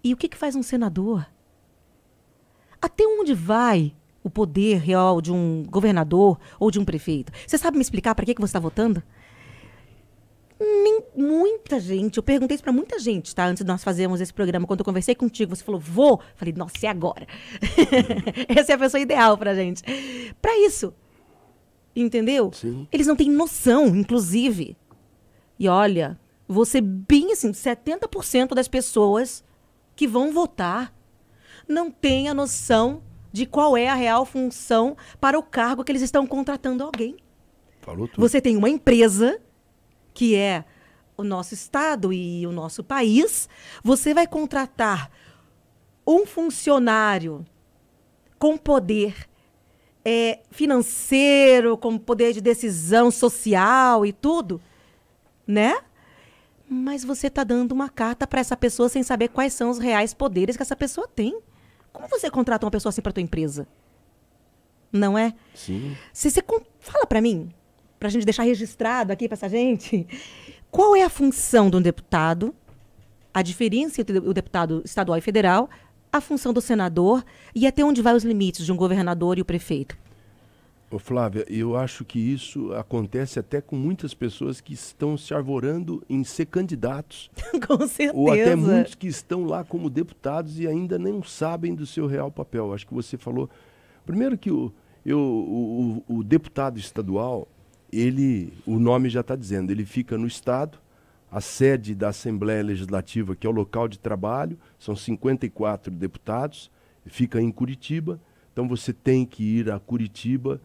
Speaker 1: E o que faz um senador? Até onde vai o poder real de um governador ou de um prefeito? Você sabe me explicar para que você está votando? Muita gente, eu perguntei isso para muita gente, tá? Antes de nós fazermos esse programa, quando eu conversei contigo, você falou, vou. Falei, nossa, e agora? Essa é a pessoa ideal pra gente. Para isso. Entendeu?
Speaker 2: Sim.
Speaker 1: Eles não têm noção, inclusive. E olha, você bem assim, 70% das pessoas que vão votar não têm a noção de qual é a real função para o cargo que eles estão contratando alguém.
Speaker 2: Falou tudo.
Speaker 1: Você tem uma empresa, que é o nosso estado e o nosso país, você vai contratar um funcionário com poder financeiro, com poder de decisão social e tudo, né? Mas você está dando uma carta para essa pessoa sem saber quais são os reais poderes que essa pessoa tem. Como você contrata uma pessoa assim para tua empresa? Não é?
Speaker 2: Sim.
Speaker 1: Fala para mim, para a gente deixar registrado aqui para essa gente, qual é a função de um deputado, a diferença entre o deputado estadual e federal, a função do senador e até onde vai os limites de um governador e o prefeito?
Speaker 2: Ô Flávia, eu acho que isso acontece até com muitas pessoas que estão se arvorando em ser candidatos.
Speaker 1: Com certeza.
Speaker 2: Ou até muitos que estão lá como deputados e ainda não sabem do seu real papel. Acho que você falou... Primeiro que o deputado estadual, o nome já está dizendo, ele fica no estado, a sede da Assembleia Legislativa, que é o local de trabalho, são 54 deputados, fica em Curitiba, então você tem que ir a Curitiba,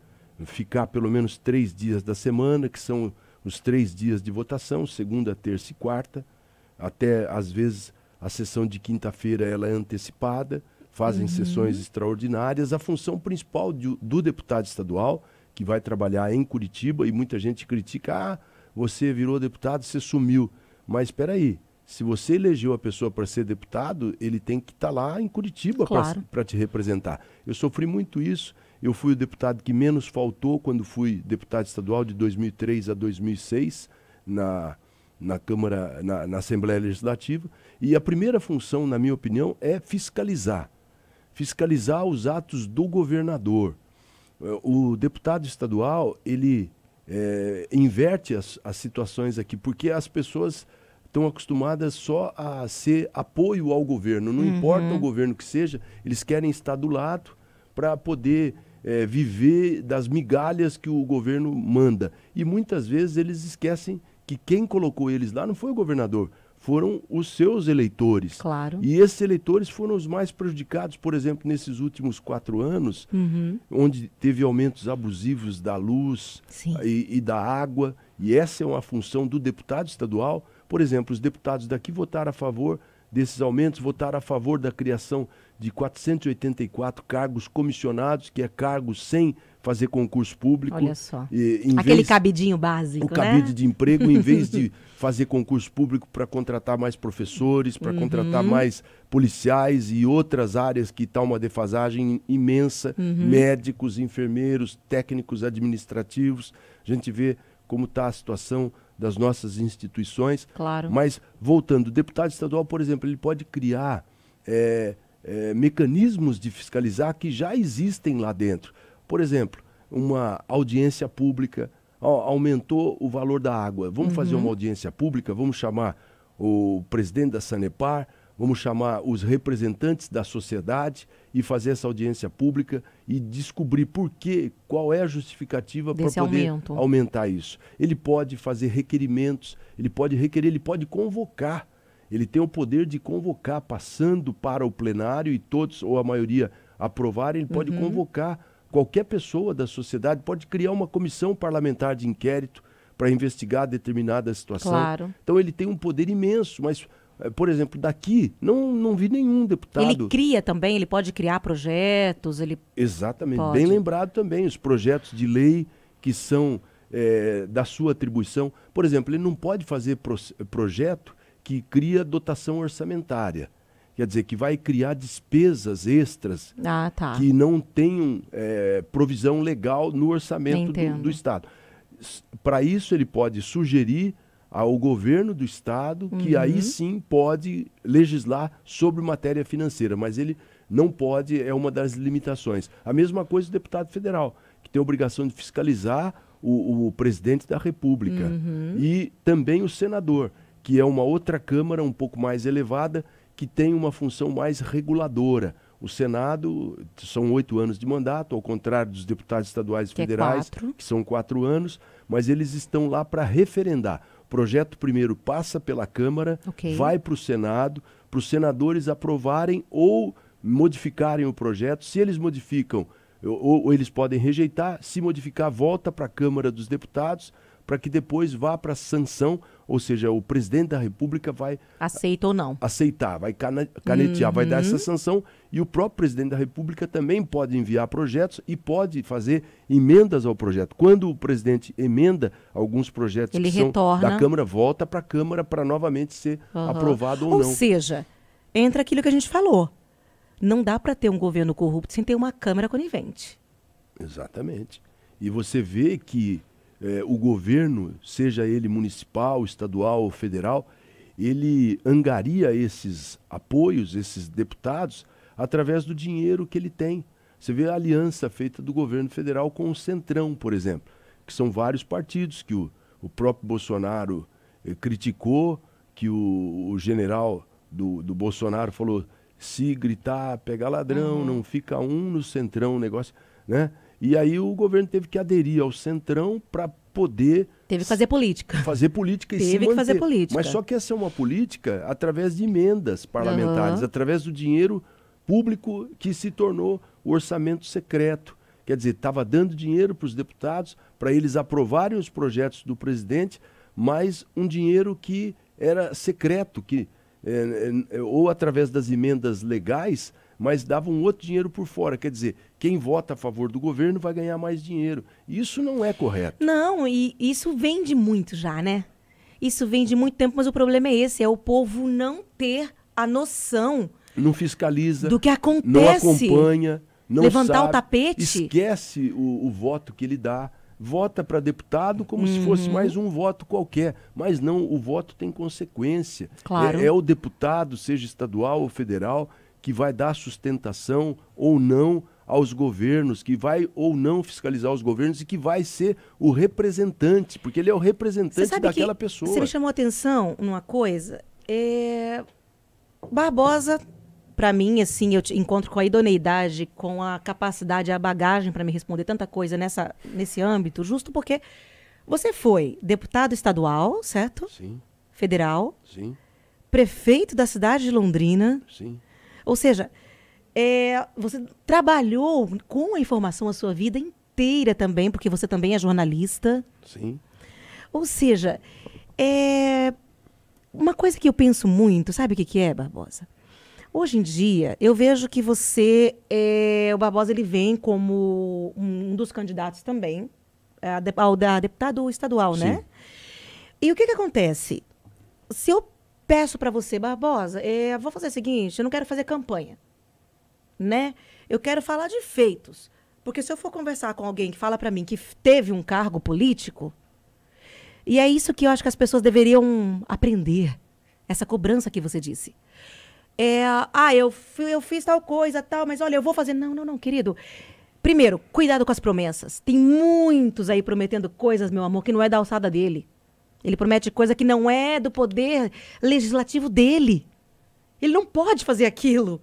Speaker 2: ficar pelo menos 3 dias da semana, que são os 3 dias de votação, segunda, terça e quarta, até às vezes a sessão de quinta-feira ela é antecipada, fazem sessões extraordinárias. A função principal do deputado estadual, que vai trabalhar em Curitiba, e muita gente critica, você virou deputado, você sumiu. Mas espera aí, se você elegeu a pessoa para ser deputado, ele tem que estar lá em Curitiba para te representar. Eu sofri muito isso. Eu fui o deputado que menos faltou quando fui deputado estadual de 2003 a 2006 na Câmara, na Assembleia Legislativa. E a primeira função, na minha opinião, é fiscalizar. Fiscalizar os atos do governador. O deputado estadual, ele inverte as situações aqui, porque as pessoas estão acostumadas só a ser apoio ao governo. Não importa o governo que seja, eles querem estar do lado para poder viver das migalhas que o governo manda. E muitas vezes eles esquecem que quem colocou eles lá não foi o governador, foram os seus eleitores.
Speaker 1: Claro.
Speaker 2: E esses eleitores foram os mais prejudicados, por exemplo, nesses últimos 4 anos, onde teve aumentos abusivos da luz e da água. E essa é uma função do deputado estadual. Por exemplo, os deputados daqui votaram a favor desses aumentos, votaram a favor da criação de 484 cargos comissionados, que é cargos sem fazer concurso público.
Speaker 1: Olha só. Aquele cabidinho básico,
Speaker 2: o cabide de emprego, em vez de fazer concurso público para contratar mais professores, para contratar mais policiais e outras áreas que está uma defasagem imensa, médicos, enfermeiros, técnicos administrativos. A gente vê como está a situação das nossas instituições.
Speaker 1: Claro.
Speaker 2: Mas, voltando, o deputado estadual, por exemplo, ele pode criar mecanismos de fiscalizar que já existem lá dentro. Por exemplo, uma audiência pública, aumentou o valor da água. Vamos fazer uma audiência pública, vamos chamar o presidente da Sanepar, vamos chamar os representantes da sociedade e fazer essa audiência pública e descobrir qual é a justificativa para poder aumentar isso. Ele pode fazer requerimentos, ele pode convocar. Ele tem o poder de convocar, passando para o plenário e todos, ou a maioria, aprovarem, ele pode convocar qualquer pessoa da sociedade, pode criar uma comissão parlamentar de inquérito para investigar determinada situação.
Speaker 1: Claro.
Speaker 2: Então ele tem um poder imenso, mas, por exemplo, daqui, não vi nenhum deputado...
Speaker 1: Ele cria também, ele pode criar projetos, ele...
Speaker 2: Exatamente,
Speaker 1: pode.
Speaker 2: Bem lembrado também, os projetos de lei que são da sua atribuição. Por exemplo, ele não pode fazer projeto que cria dotação orçamentária. Quer dizer, que vai criar despesas extras que não tenham provisão legal no orçamento do Estado. Para isso, ele pode sugerir ao governo do Estado que aí sim pode legislar sobre matéria financeira, mas ele não pode, é uma das limitações. A mesma coisa o deputado federal, que tem a obrigação de fiscalizar o presidente da República e também o senador, que é uma outra Câmara um pouco mais elevada, que tem uma função mais reguladora. O Senado são 8 anos de mandato, ao contrário dos deputados estaduais e federais, que são 4 anos, mas eles estão lá para referendar. O projeto primeiro passa pela Câmara, vai para o Senado, para os senadores aprovarem ou modificarem o projeto. Se eles modificam, ou eles podem rejeitar, se modificar, volta para a Câmara dos Deputados, para que depois vá para a sanção, ou seja, o presidente da República vai...
Speaker 1: Aceita ou não.
Speaker 2: Aceitar, vai canetear, vai dar essa sanção, e o próprio presidente da República também pode enviar projetos e pode fazer emendas ao projeto. Quando o presidente emenda alguns projetos
Speaker 1: ele retorna
Speaker 2: da Câmara, volta para a Câmara para novamente ser aprovado ou não.
Speaker 1: Ou seja, entra aquilo que a gente falou. Não dá para ter um governo corrupto sem ter uma Câmara conivente.
Speaker 2: Exatamente. E você vê que o governo, seja ele municipal, estadual ou federal, ele angaria esses apoios, esses deputados, através do dinheiro que ele tem. Você vê a aliança feita do governo federal com o Centrão, por exemplo, que são vários partidos que o próprio Bolsonaro criticou, que o general do Bolsonaro falou, se gritar, pega ladrão, não fica um no Centrão, negócio, né? E aí o governo teve que aderir ao Centrão para poder...
Speaker 1: Teve que fazer política.
Speaker 2: Fazer política e se manter.
Speaker 1: Teve que fazer política.
Speaker 2: Mas só que essa é uma política através de emendas parlamentares, através do dinheiro público que se tornou o orçamento secreto. Quer dizer, estava dando dinheiro para os deputados, para eles aprovarem os projetos do presidente, mas um dinheiro que era secreto, ou através das emendas legais, mas dava um outro dinheiro por fora. Quer dizer, quem vota a favor do governo vai ganhar mais dinheiro. Isso não é correto.
Speaker 1: Não, e isso vem de muito já, né? Isso vem de muito tempo, mas o problema é esse, é o povo não ter a noção.
Speaker 2: Não fiscaliza,
Speaker 1: do que acontece,
Speaker 2: não acompanha, não
Speaker 1: levantar
Speaker 2: sabe,
Speaker 1: o tapete.
Speaker 2: Esquece o voto que ele dá. Vota para deputado como se fosse mais um voto qualquer. Mas não, o voto tem consequência.
Speaker 1: Claro.
Speaker 2: É o deputado, seja estadual ou federal, que vai dar sustentação ou não aos governos, que vai ou não fiscalizar os governos e que vai ser o representante, porque ele é o representante daquela pessoa.
Speaker 1: Você me chamou a atenção numa coisa. Barbosa, para mim, assim, eu te encontro com a idoneidade, com a capacidade, a bagagem para me responder tanta coisa nesse âmbito, justo porque você foi deputado estadual, certo?
Speaker 2: Sim.
Speaker 1: Federal.
Speaker 2: Sim.
Speaker 1: Prefeito da cidade de Londrina.
Speaker 2: Sim.
Speaker 1: Ou seja, você trabalhou com a informação a sua vida inteira também, porque você também é jornalista.
Speaker 2: Sim.
Speaker 1: Ou seja, uma coisa que eu penso muito, sabe o que é, Barbosa? Hoje em dia, eu vejo que o Barbosa, ele vem como um dos candidatos também, ao deputado estadual,
Speaker 2: Sim.
Speaker 1: né? E o que acontece? Se eu peço para você, Barbosa, vou fazer o seguinte, eu não quero fazer campanha, né? Eu quero falar de feitos. Porque se eu for conversar com alguém que fala para mim que teve um cargo político, e é isso que eu acho que as pessoas deveriam aprender, essa cobrança que você disse. Eu fiz tal coisa, tal, mas olha, eu vou fazer. Não, querido. Primeiro, cuidado com as promessas. Tem muitos aí prometendo coisas, meu amor, que não é da alçada dele. Ele promete coisa que não é do poder legislativo dele. Ele não pode fazer aquilo.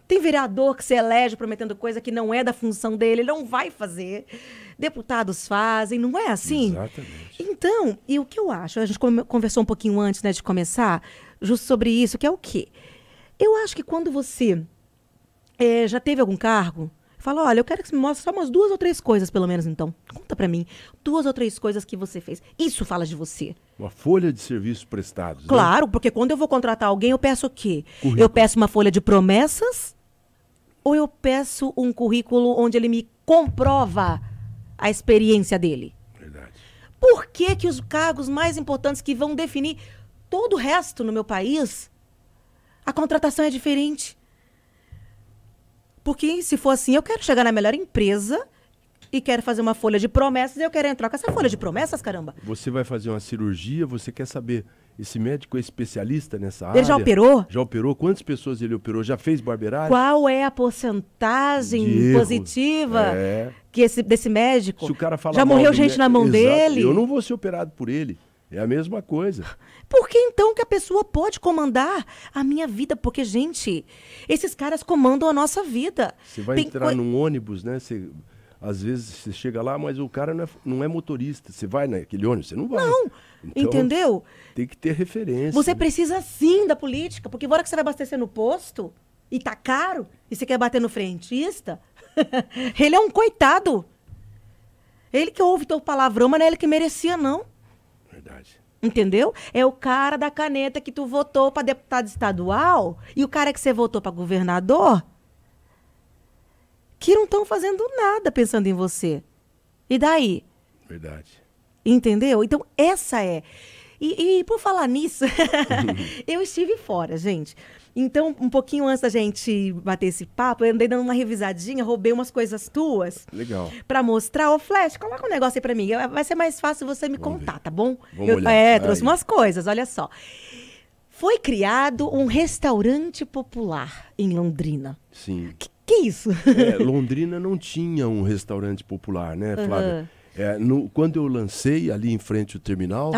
Speaker 1: Tem vereador que se elege prometendo coisa que não é da função dele. Ele não vai fazer. Deputados fazem, não é assim?
Speaker 2: Exatamente.
Speaker 1: Então, e o que eu acho? A gente conversou um pouquinho antes, né, de começar, justo sobre isso, que é o quê? Eu acho que quando você já teve algum cargo, fala, olha, eu quero que você me mostre só umas 2 ou 3 coisas, pelo menos, então. Conta pra mim. 2 ou 3 coisas que você fez. Isso fala de você.
Speaker 2: Uma folha de serviços prestados.
Speaker 1: Claro,
Speaker 2: né?
Speaker 1: Porque quando eu vou contratar alguém, eu peço o quê?
Speaker 2: Currículo.
Speaker 1: Eu peço uma folha de promessas ou eu peço um currículo onde ele me comprova a experiência dele?
Speaker 2: Verdade.
Speaker 1: Por que os cargos mais importantes que vão definir todo o resto no meu país, a contratação é diferente? Porque se for assim, eu quero chegar na melhor empresa e quero fazer uma folha de promessas e eu quero entrar com essa folha de promessas, caramba.
Speaker 2: Você vai fazer uma cirurgia, você quer saber, esse médico é especialista nessa área?
Speaker 1: Ele já operou?
Speaker 2: Já operou? Quantas pessoas ele operou? Já fez barbeiragem?
Speaker 1: Qual é a porcentagem positiva desse médico?
Speaker 2: Se o cara fala
Speaker 1: já morreu gente na mão dele?
Speaker 2: Eu não vou ser operado por ele. É a mesma coisa.
Speaker 1: Por que então que a pessoa pode comandar a minha vida? Porque, gente, esses caras comandam a nossa vida.
Speaker 2: Você vai entrar num ônibus, né? Às vezes você chega lá, mas o cara não é motorista. Você vai naquele ônibus? Você não vai.
Speaker 1: Não, então, entendeu?
Speaker 2: Tem que ter referência.
Speaker 1: Você precisa sim da política, porque na hora que você vai abastecer no posto e tá caro, e você quer bater no frentista, ele é um coitado. Ele que ouve teu palavrão, mas não é ele que merecia, não.
Speaker 2: Verdade.
Speaker 1: Entendeu? É o cara da caneta que tu votou para deputado estadual e o cara que você votou para governador que não estão fazendo nada pensando em você. E daí?
Speaker 2: Verdade.
Speaker 1: Entendeu? Então, essa é. E por falar nisso, eu estive fora, gente. Então, um pouquinho antes da gente bater esse papo, eu andei dando uma revisadinha, roubei umas coisas tuas.
Speaker 2: Legal.
Speaker 1: Pra mostrar. Ô, Flash, coloca um negócio aí pra mim. Vai ser mais fácil você me contar, tá bom?
Speaker 2: Vamos olhar.
Speaker 1: Trouxe umas coisas, olha só. Foi criado um restaurante popular em Londrina.
Speaker 2: Sim.
Speaker 1: Que é isso?
Speaker 2: Londrina não tinha um restaurante popular, né, Flávia? Quando eu lancei ali em frente ao terminal,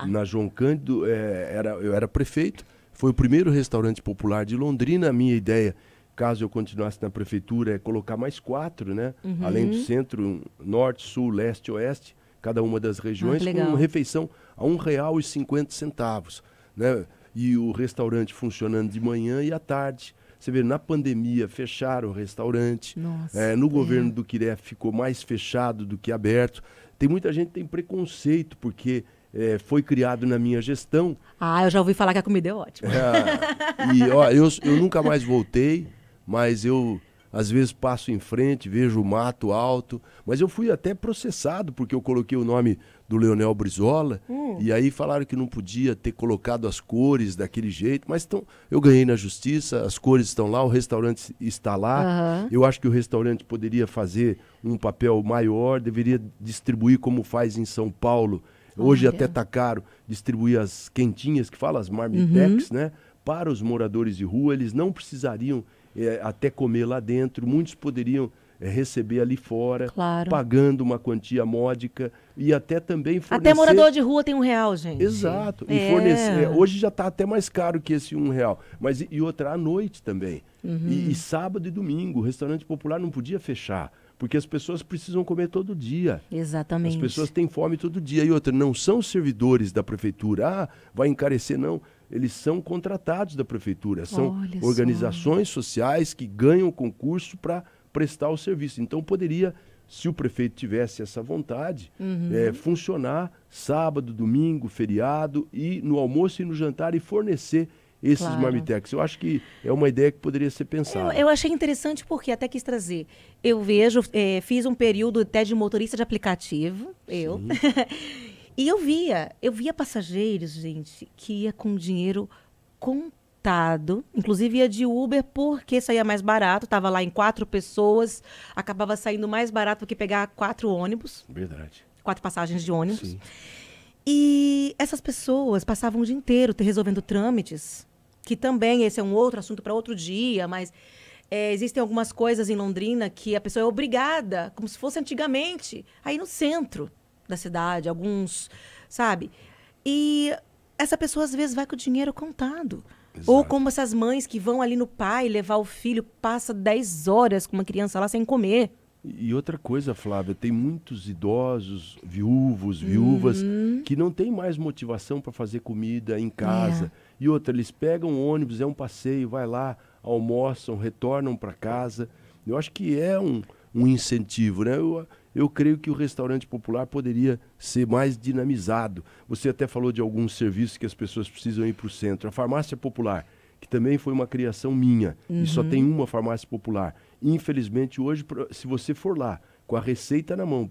Speaker 2: na João Cândido, eu era prefeito. Foi o primeiro restaurante popular de Londrina. A minha ideia, caso eu continuasse na prefeitura, é colocar mais 4, né? Além do centro, norte, sul, leste, oeste, cada uma das regiões, com uma refeição a R$1,50, né? E o restaurante funcionando de manhã e à tarde. Você vê, na pandemia, fecharam o restaurante. No governo do Quiré ficou mais fechado do que aberto. Tem muita gente que tem preconceito, porque foi criado na minha gestão.
Speaker 1: Ah, eu já ouvi falar que a comida é ótima.
Speaker 2: E ó, eu nunca mais voltei, mas eu às vezes passo em frente, vejo o mato alto, mas eu fui até processado porque eu coloquei o nome do Leonel Brizola, e aí falaram que não podia ter colocado as cores daquele jeito, mas eu ganhei na justiça, as cores estão lá, o restaurante está lá, eu acho que o restaurante poderia fazer um papel maior, deveria distribuir como faz em São Paulo. Hoje até está caro distribuir as quentinhas, que fala as marmitex, né? Para os moradores de rua, eles não precisariam até comer lá dentro, muitos poderiam receber ali fora, pagando uma quantia módica e até também fornecer...
Speaker 1: Até morador de rua tem R$1, gente.
Speaker 2: Exato, e fornecer... Hoje já está até mais caro que esse R$1, mas e outra à noite também, e sábado e domingo, o restaurante popular não podia fechar, porque as pessoas precisam comer todo dia.
Speaker 1: Exatamente.
Speaker 2: As pessoas têm fome todo dia. E outra, não são servidores da prefeitura. Ah, vai encarecer, não. Eles são contratados da prefeitura. São organizações sociais que ganham concurso para prestar o serviço. Então poderia, se o prefeito tivesse essa vontade, funcionar sábado, domingo, feriado, e no almoço e no jantar e fornecer esses marmitex. Eu acho que é uma ideia que poderia ser pensada.
Speaker 1: Eu achei interessante porque até quis trazer. Eu vejo, fiz um período até de motorista de aplicativo, e eu via passageiros, gente, que ia com dinheiro contado, inclusive ia de Uber porque saía mais barato, estava lá em 4 pessoas, acabava saindo mais barato do que pegar 4 ônibus.
Speaker 2: Verdade.
Speaker 1: 4 passagens de ônibus.
Speaker 2: Sim.
Speaker 1: E essas pessoas passavam o dia inteiro resolvendo trâmites, que também esse é um outro assunto para outro dia, mas existem algumas coisas em Londrina que a pessoa é obrigada, como se fosse antigamente, a ir no centro da cidade, alguns, sabe? E essa pessoa às vezes vai com o dinheiro contado. Exato. Ou como essas mães que vão ali no pai levar o filho, passa 10 horas com uma criança lá sem comer.
Speaker 2: E outra coisa, Flávia, tem muitos idosos, viúvos, viúvas, que não têm mais motivação para fazer comida em casa. E outra, eles pegam o ônibus, é um passeio, vai lá, almoçam, retornam para casa. Eu acho que é um incentivo, né? Eu creio que o restaurante popular poderia ser mais dinamizado. Você até falou de alguns serviços que as pessoas precisam ir para o centro. A farmácia popular, que também foi uma criação minha, e só tem uma farmácia popular. Infelizmente, hoje, se você for lá com a receita na mão,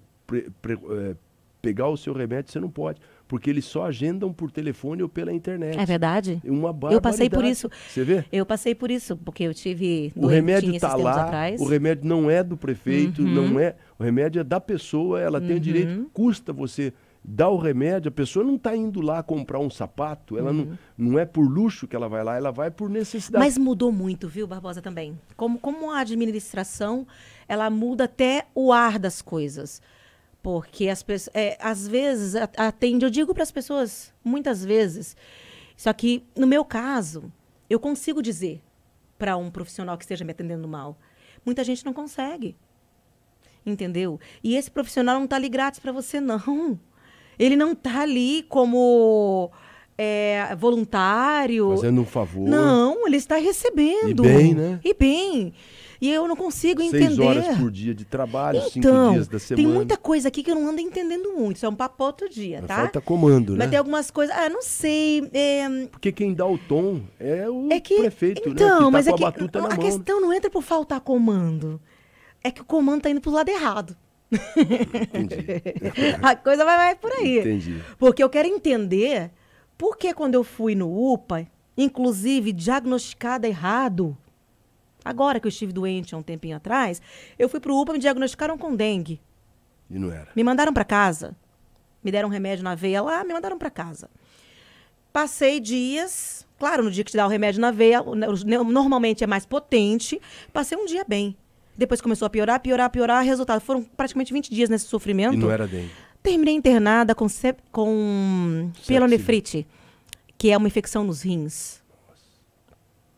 Speaker 2: pegar o seu remédio, você não pode, porque eles só agendam por telefone ou pela internet.
Speaker 1: É verdade?
Speaker 2: Uma barbaridade.
Speaker 1: Eu passei por isso.
Speaker 2: Você vê?
Speaker 1: Eu passei por isso, porque eu tive
Speaker 2: o remédio está lá,
Speaker 1: atrás.
Speaker 2: O remédio não é do prefeito, não é, o remédio é da pessoa, ela tem o direito, custa você dar o remédio, a pessoa não está indo lá comprar um sapato, ela não é por luxo que ela vai lá, ela vai por necessidade.
Speaker 1: Mas mudou muito, viu, Barbosa, também. Como a administração, ela muda até o ar das coisas. Porque as pessoas, às vezes, atende, eu digo para as pessoas, muitas vezes, só que, no meu caso, eu consigo dizer para um profissional que esteja me atendendo mal. Muita gente não consegue, entendeu? E esse profissional não está ali grátis para você, não. Ele não está ali como voluntário.
Speaker 2: Fazendo um favor.
Speaker 1: Não, ele está recebendo.
Speaker 2: E bem, né?
Speaker 1: E bem. E eu não consigo entender.
Speaker 2: 6 horas por dia de trabalho,
Speaker 1: então,
Speaker 2: 5 dias da semana.
Speaker 1: Tem muita coisa aqui que eu não ando entendendo muito. Isso é um papo outro dia, tá?
Speaker 2: Falta comando, né?
Speaker 1: Mas tem algumas coisas... não sei.
Speaker 2: Porque quem dá o tom é o prefeito,
Speaker 1: então,
Speaker 2: né? Que
Speaker 1: mas
Speaker 2: tá com a batuta na mão.
Speaker 1: A questão não entra por faltar comando. É que o comando tá indo pro lado errado.
Speaker 2: Entendi.
Speaker 1: A coisa vai por aí.
Speaker 2: Entendi.
Speaker 1: Porque eu quero entender por que quando eu fui no UPA, inclusive diagnosticada errado, agora que eu estive doente há um tempinho atrás, eu fui pro UPA, me diagnosticaram com dengue.
Speaker 2: E não era?
Speaker 1: Me mandaram para casa. Me deram um remédio na veia lá, me mandaram para casa. Passei dias, claro, no dia que te dá o remédio na veia, normalmente é mais potente, passei um dia bem. Depois começou a piorar, resultado. Foram praticamente 20 dias nesse sofrimento.
Speaker 2: E não era dengue?
Speaker 1: Terminei internada com pielonefrite, que é uma infecção nos rins.
Speaker 2: Nossa.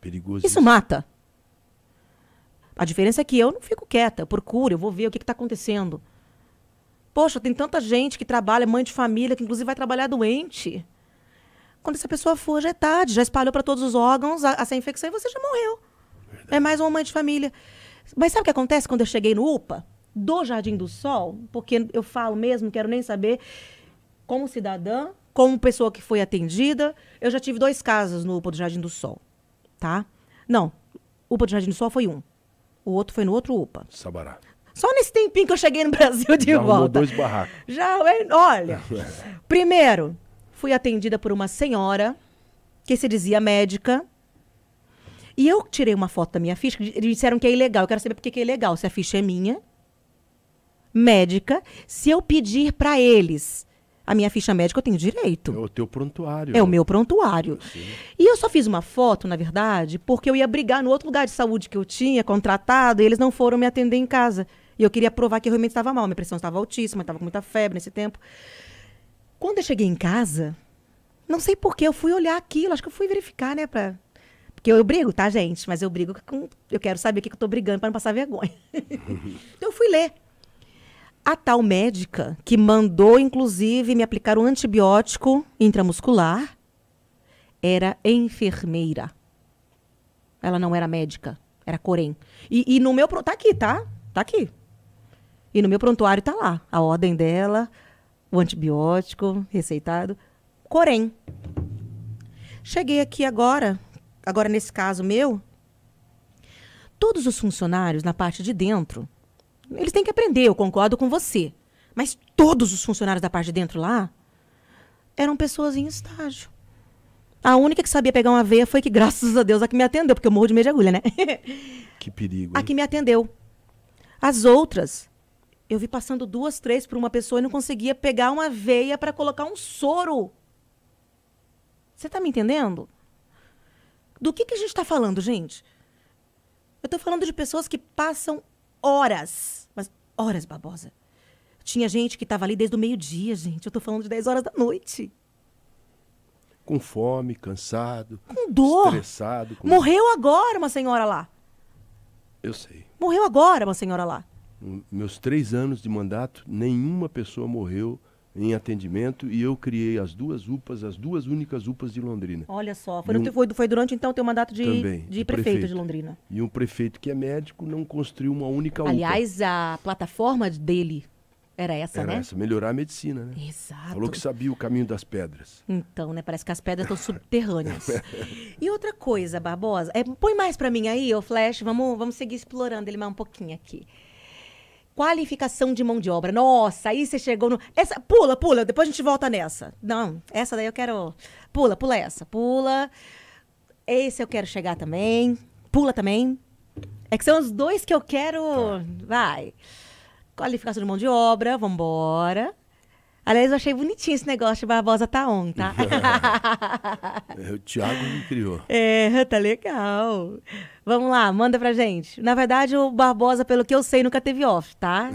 Speaker 2: Perigoso.
Speaker 1: Isso mata. A diferença é que eu não fico quieta, eu procuro, eu vou ver o que está acontecendo. Poxa, tem tanta gente que trabalha, mãe de família, que inclusive vai trabalhar doente. Quando essa pessoa for, já é tarde, já espalhou para todos os órgãos essa infecção e você já morreu. Verdade. É mais uma mãe de família. Mas sabe o que acontece quando eu cheguei no UPA? Do Jardim do Sol, porque eu falo mesmo, quero nem saber, como cidadã, como pessoa que foi atendida, eu já tive 2 casos no UPA do Jardim do Sol, tá? Não, o UPA do Jardim do Sol foi um. O outro foi no outro UPA.
Speaker 2: Sabará.
Speaker 1: Só nesse tempinho que eu cheguei no Brasil de volta.
Speaker 2: Já 2 barracos.
Speaker 1: Já, olha. Primeiro, fui atendida por uma senhora que se dizia médica. E eu tirei uma foto da minha ficha, eles disseram que é ilegal. Eu quero saber por que é ilegal, se a ficha é minha, médica. Se eu pedir para eles a minha ficha médica, eu tenho direito.
Speaker 2: É o teu prontuário.
Speaker 1: É o meu prontuário.
Speaker 2: Sim.
Speaker 1: E eu só fiz uma foto, na verdade, porque eu ia brigar no outro lugar de saúde que eu tinha contratado e eles não foram me atender em casa. E eu queria provar que eu realmente estava mal. Minha pressão estava altíssima, estava com muita febre nesse tempo. Quando eu cheguei em casa, não sei por que eu fui olhar aquilo. Acho que eu fui verificar, né? Porque eu brigo, tá, gente? Mas eu brigo com... Eu quero saber o que eu tô brigando para não passar vergonha. Então eu fui ler. A tal médica, que mandou, inclusive, me aplicar um antibiótico intramuscular, era enfermeira. Ela não era médica, era corém. E no meu... Tá aqui, tá? Tá aqui. E no meu prontuário tá lá. A ordem dela, o antibiótico receitado, corém. Cheguei aqui agora nesse caso meu, todos os funcionários na parte de dentro, eles têm que aprender, eu concordo com você. Mas todos os funcionários da parte de dentro lá eram pessoas em estágio. A única que sabia pegar uma veia foi que, graças a Deus, a que me atendeu, porque eu morro de medo de agulha, né?
Speaker 2: Que perigo.
Speaker 1: A que me atendeu. As outras, eu vi passando 2, 3 por uma pessoa e não conseguia pegar uma veia para colocar um soro. Você tá me entendendo? Do que a gente está falando, gente? Eu estou falando de pessoas que passam horas, mas horas, Barbosa. Tinha gente que estava ali desde o meio-dia, gente. Eu estou falando de 10 horas da noite.
Speaker 2: Com fome, cansado.
Speaker 1: Com dor.
Speaker 2: Estressado.
Speaker 1: Morreu agora uma senhora lá.
Speaker 2: Eu sei.
Speaker 1: Morreu agora uma senhora lá.
Speaker 2: Meus 3 anos de mandato, nenhuma pessoa morreu em atendimento e eu criei as 2 UPAs, as 2 únicas UPAs de Londrina.
Speaker 1: Olha só, foi durante então o teu mandato de prefeito de Londrina.
Speaker 2: E um prefeito que é médico não construiu uma única UPA.
Speaker 1: Aliás, a plataforma dele era essa, né?
Speaker 2: Era essa, melhorar a medicina, né?
Speaker 1: Exato.
Speaker 2: Falou que sabia o caminho das pedras.
Speaker 1: Então, né? Parece que as pedras estão subterrâneas. E outra coisa, Barbosa, põe mais pra mim aí, ô Flash, vamos seguir explorando ele mais um pouquinho aqui. Qualificação de mão de obra. Nossa, aí você chegou no... Pula, depois a gente volta nessa. Não, essa daí eu quero... Pula essa. Pula. Esse eu quero chegar também. Pula também. É que são os 2 que eu quero... Vai. Qualificação de mão de obra, vambora. Aliás, eu achei bonitinho esse negócio de Barbosa tá on, tá?
Speaker 2: O Thiago me criou.
Speaker 1: Tá legal. Vamos lá, manda pra gente. Na verdade, o Barbosa, pelo que eu sei, nunca teve off, tá?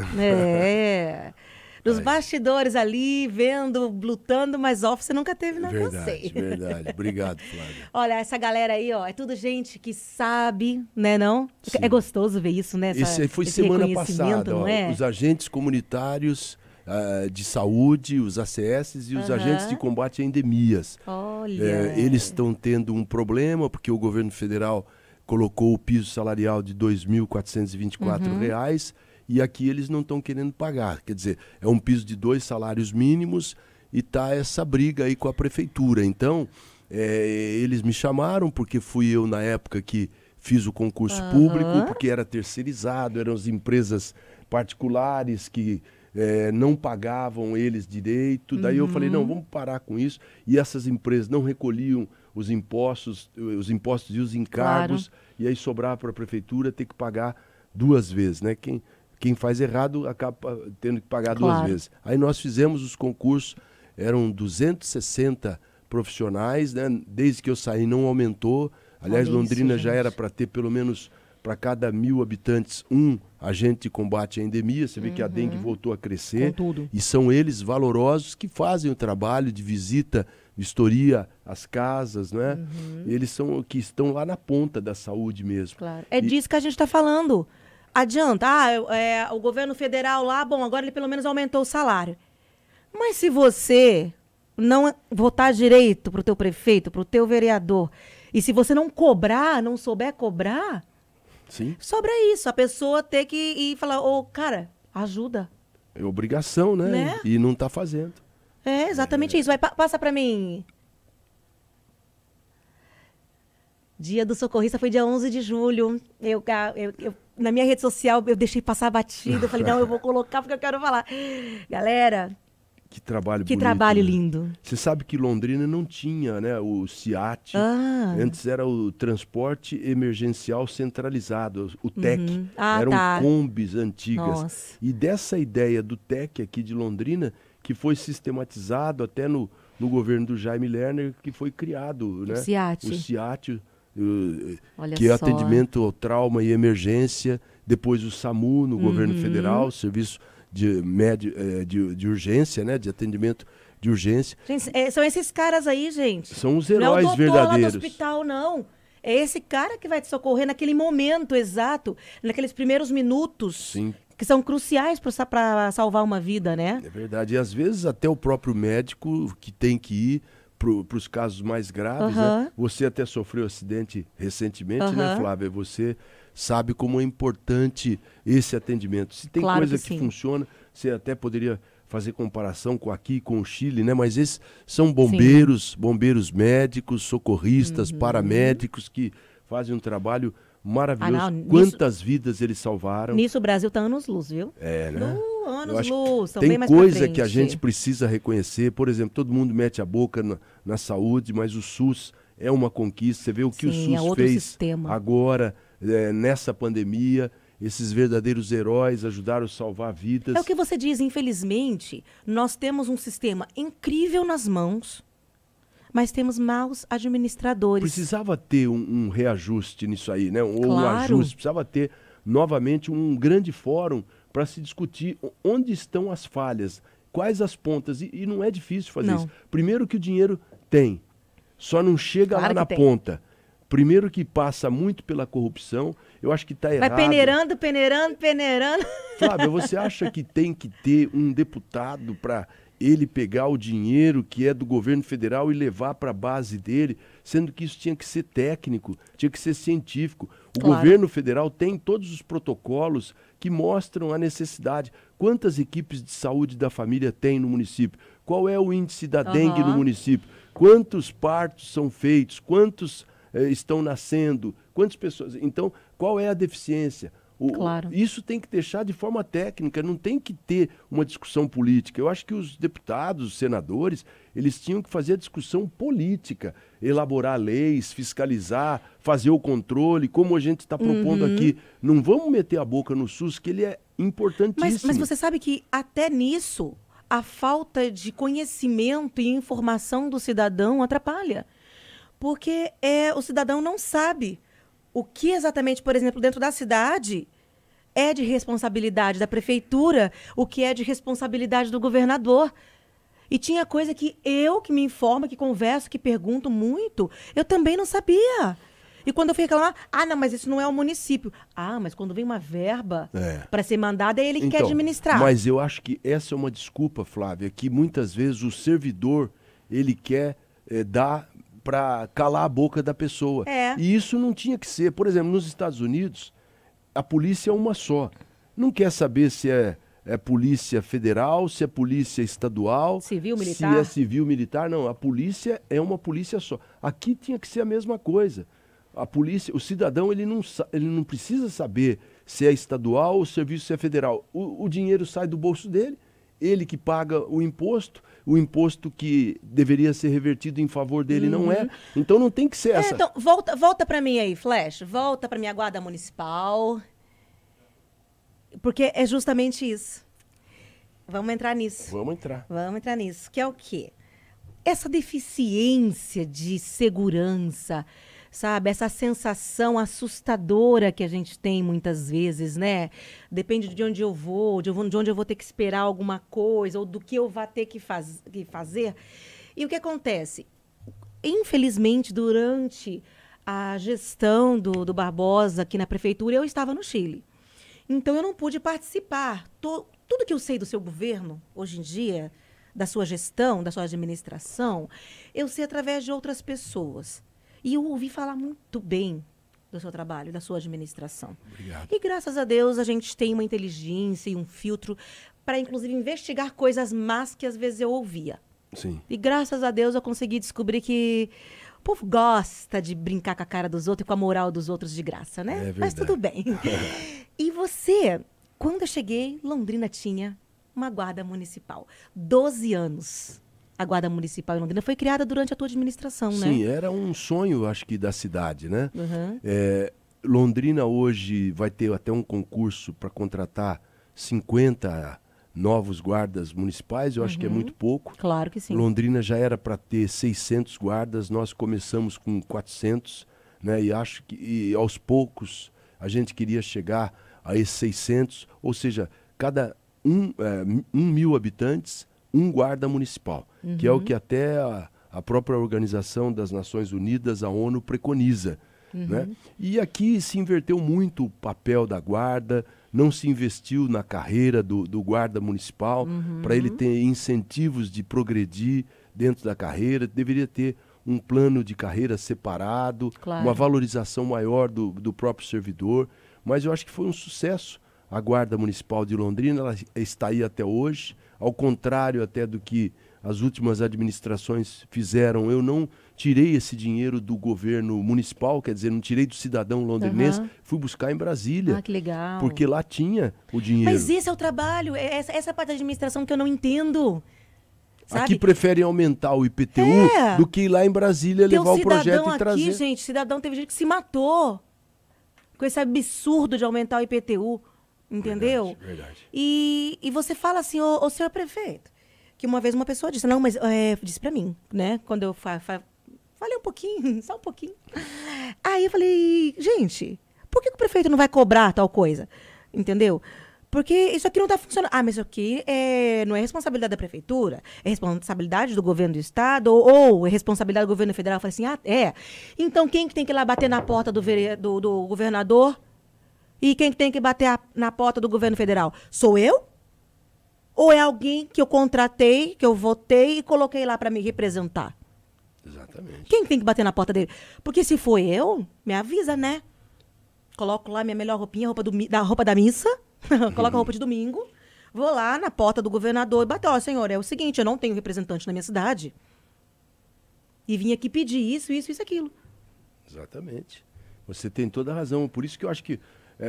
Speaker 1: Nos bastidores ali, vendo, lutando, mas off você nunca teve, não,
Speaker 2: verdade,
Speaker 1: eu sei.
Speaker 2: Verdade. Obrigado, Flávia.
Speaker 1: Olha, essa galera aí, ó, é tudo gente que sabe, né, não? Sim. É gostoso ver isso, né?
Speaker 2: Esse foi semana passada, ó, os agentes comunitários de saúde, os ACS e os agentes de combate a endemias.
Speaker 1: Olha.
Speaker 2: Eles estão tendo um problema porque o governo federal colocou o piso salarial de R$ 2.424 e aqui eles não estão querendo pagar. Quer dizer, é um piso de 2 salários mínimos e está essa briga aí com a prefeitura. Então, eles me chamaram porque fui eu na época que fiz o concurso público, porque era terceirizado, eram as empresas particulares que não pagavam eles direito. Daí eu falei, não, vamos parar com isso. E essas empresas não recolhiam os impostos e os encargos, e aí sobrava para a prefeitura ter que pagar 2 vezes, né? Quem faz errado acaba tendo que pagar 2 vezes. Aí nós fizemos os concursos, eram 260 profissionais, né? Desde que eu saí não aumentou. Aliás, Londrina já era para ter pelo menos para cada 1.000 habitantes um agente de combate à endemia. Você vê que a dengue voltou a crescer. E são eles valorosos que fazem o trabalho de visita, vistoria às casas, né? Eles são que estão lá na ponta da saúde mesmo.
Speaker 1: Claro. Disso que a gente está falando. Adianta, o governo federal lá, bom, agora ele pelo menos aumentou o salário. Mas se você não votar direito para o teu prefeito, para o teu vereador, e se você não cobrar, não souber cobrar,
Speaker 2: sim,
Speaker 1: sobra isso, a pessoa ter que ir falar, cara, ajuda.
Speaker 2: É obrigação, né? E não está fazendo.
Speaker 1: exatamente isso. Passa para mim. Dia do socorrista foi dia 11 de julho. Na minha rede social, eu deixei passar batido. Eu falei, não, eu vou colocar porque eu quero falar. Galera...
Speaker 2: Que trabalho
Speaker 1: bonito. Que
Speaker 2: né?
Speaker 1: trabalho lindo.
Speaker 2: Você sabe que Londrina não tinha, né, o CIAT. Antes era o Transporte Emergencial Centralizado, o TEC. Eram combis antigas.
Speaker 1: Nossa.
Speaker 2: E dessa ideia do TEC aqui de Londrina, que foi sistematizado até no governo do Jaime Lerner, que foi criado, né? O CIAT, que é atendimento ao trauma e emergência. Depois o SAMU no governo federal, Serviço de urgência, né? De atendimento de urgência.
Speaker 1: Gente, são esses caras aí, gente.
Speaker 2: São os heróis verdadeiros.
Speaker 1: Não é o doutor lá do hospital, não. É esse cara que vai te socorrer naquele momento exato, naqueles primeiros minutos.
Speaker 2: Sim.
Speaker 1: Que são cruciais para salvar uma vida, né?
Speaker 2: É verdade. E às vezes até o próprio médico que tem que ir para os casos mais graves, né? Você até sofreu acidente recentemente, né, Flávia? Você sabe como é importante esse atendimento. Se tem coisa que funciona, você até poderia fazer comparação com aqui, com o Chile, né? Mas esses são bombeiros, bombeiros médicos, socorristas, paramédicos que fazem um trabalho maravilhoso. Quantas vidas eles salvaram.
Speaker 1: Nisso o Brasil está anos-luz, viu?
Speaker 2: É, né?
Speaker 1: Anos-luz,
Speaker 2: tem coisa que a gente precisa reconhecer. Por exemplo, todo mundo mete a boca na saúde, mas o SUS é uma conquista. Você vê o que o SUS fez agora, nessa pandemia. Esses verdadeiros heróis ajudaram a salvar vidas.
Speaker 1: É o que você diz, infelizmente, nós temos um sistema incrível nas mãos, mas temos maus administradores.
Speaker 2: Precisava ter um reajuste nisso aí, né? Ou um ajuste. Precisava ter, novamente, um grande fórum para se discutir onde estão as falhas, quais as pontas. E não é difícil fazer isso. Primeiro que o dinheiro tem, só não chega lá na ponta. Primeiro que passa muito pela corrupção, eu acho que está errado.
Speaker 1: Vai peneirando.
Speaker 2: Flávia, você acha que tem que ter um deputado para ele pegar o dinheiro que é do governo federal e levar para a base dele, sendo que isso tinha que ser técnico, tinha que ser científico. O governo federal tem todos os protocolos que mostram a necessidade. Quantas equipes de saúde da família tem no município? Qual é o índice da dengue no município? Quantos partos são feitos? Quantos estão nascendo? Quantas pessoas? Então, qual é a deficiência? Isso tem que deixar de forma técnica, não tem que ter uma discussão política. Eu acho que os deputados, os senadores, eles tinham que fazer a discussão política, elaborar leis, fiscalizar, fazer o controle, como a gente está propondo aqui. Não vamos meter a boca no SUS, que ele é importantíssimo.
Speaker 1: Mas você sabe que até nisso, a falta de conhecimento e informação do cidadão atrapalha. Porque o cidadão não sabe o que exatamente, por exemplo, dentro da cidade é de responsabilidade da prefeitura, o que é de responsabilidade do governador. E tinha coisa que que me informo, que converso, que pergunto muito, eu também não sabia. E quando eu fui reclamar, não, mas isso não é o município. Mas quando vem uma verba para ser mandada, é ele que quer administrar.
Speaker 2: Mas eu acho que essa é uma desculpa, Flávia, que muitas vezes o servidor, ele quer dar para calar a boca da pessoa. E isso não tinha que ser. Por exemplo, nos Estados Unidos, a polícia é uma só. Não quer saber se é polícia federal, se é polícia estadual,
Speaker 1: civil, militar.
Speaker 2: Se é civil, militar. Não, a polícia é uma polícia só. Aqui tinha que ser a mesma coisa. A polícia, o cidadão, ele não precisa saber se é estadual ou se é federal. O dinheiro sai do bolso dele, ele que paga o imposto que deveria ser revertido em favor dele não é. Então não tem que ser essa.
Speaker 1: Então, volta para mim aí, Flash. Volta para minha guarda municipal. Porque é justamente isso. Vamos entrar nisso.
Speaker 2: Vamos entrar
Speaker 1: nisso. Que é o quê? Essa deficiência de segurança, sabe? Essa sensação assustadora que a gente tem muitas vezes, né? Depende de onde eu vou, de onde eu vou ter que esperar alguma coisa, ou do que eu vou ter que fazer. E o que acontece? Infelizmente, durante a gestão do Barbosa aqui na prefeitura, eu estava no Chile. Então, eu não pude participar. Tudo que eu sei do seu governo, hoje em dia, da sua gestão, da sua administração, eu sei através de outras pessoas. E eu ouvi falar muito bem do seu trabalho, da sua administração.
Speaker 2: Obrigado.
Speaker 1: E graças a Deus a gente tem uma inteligência e um filtro para, inclusive, investigar coisas más que às vezes eu ouvia.
Speaker 2: Sim.
Speaker 1: E graças a Deus eu consegui descobrir que o povo gosta de brincar com a cara dos outros e com a moral dos outros de graça, né?
Speaker 2: É verdade.
Speaker 1: Mas tudo bem. E você, quando eu cheguei, Londrina tinha uma guarda municipal. 12 anos. A guarda municipal em Londrina foi criada durante a tua administração, né?
Speaker 2: Sim, era um sonho, acho que, da cidade, né?
Speaker 1: Uhum.
Speaker 2: Londrina hoje vai ter até um concurso para contratar 50 novos guardas municipais, eu acho que é muito pouco.
Speaker 1: Claro que sim.
Speaker 2: Londrina já era para ter 600 guardas, nós começamos com 400, né? E acho que aos poucos a gente queria chegar a esses 600, ou seja, cada 1.000 habitantes, um guarda municipal, que é o que até a própria Organização das Nações Unidas, a ONU, preconiza. Né? E aqui se inverteu muito o papel da guarda, não se investiu na carreira do guarda municipal, para ele ter incentivos de progredir dentro da carreira, deveria ter um plano de carreira separado,
Speaker 1: claro,
Speaker 2: uma valorização maior do próprio servidor, mas eu acho que foi um sucesso. A Guarda Municipal de Londrina, ela está aí até hoje, ao contrário até do que as últimas administrações fizeram. Eu não tirei esse dinheiro do governo municipal, quer dizer, não tirei do cidadão londrinense, fui buscar em Brasília.
Speaker 1: Ah, que legal.
Speaker 2: Porque lá tinha o dinheiro.
Speaker 1: Mas esse é o trabalho, essa é a parte da administração que eu não entendo. Sabe?
Speaker 2: Aqui preferem aumentar o IPTU do que ir lá em Brasília levar o projeto e trazer.
Speaker 1: Aqui, gente, cidadão teve gente que se matou com esse absurdo de aumentar o IPTU. Entendeu?
Speaker 2: Verdade.
Speaker 1: E você fala assim, ô senhor prefeito, que uma vez uma pessoa disse, não, mas disse pra mim, né? Quando eu falei um pouquinho, só um pouquinho. Aí eu falei, gente, por que o prefeito não vai cobrar tal coisa? Entendeu? Porque isso aqui não tá funcionando. Ah, mas isso aqui não é responsabilidade da prefeitura, é responsabilidade do governo do estado, ou é responsabilidade do governo federal. Eu falei assim, então quem que tem que ir lá bater na porta do governador? E quem tem que bater na porta do governo federal? Sou eu? Ou é alguém que eu contratei, que eu votei e coloquei lá para me representar?
Speaker 2: Exatamente.
Speaker 1: Quem tem que bater na porta dele? Porque se for eu, me avisa, né? Coloco lá minha melhor roupinha, roupa da missa, coloco a roupa de domingo, vou lá na porta do governador e bater, senhor, é o seguinte, eu não tenho representante na minha cidade. E vim aqui pedir isso, aquilo.
Speaker 2: Exatamente. Você tem toda a razão. Por isso que eu acho que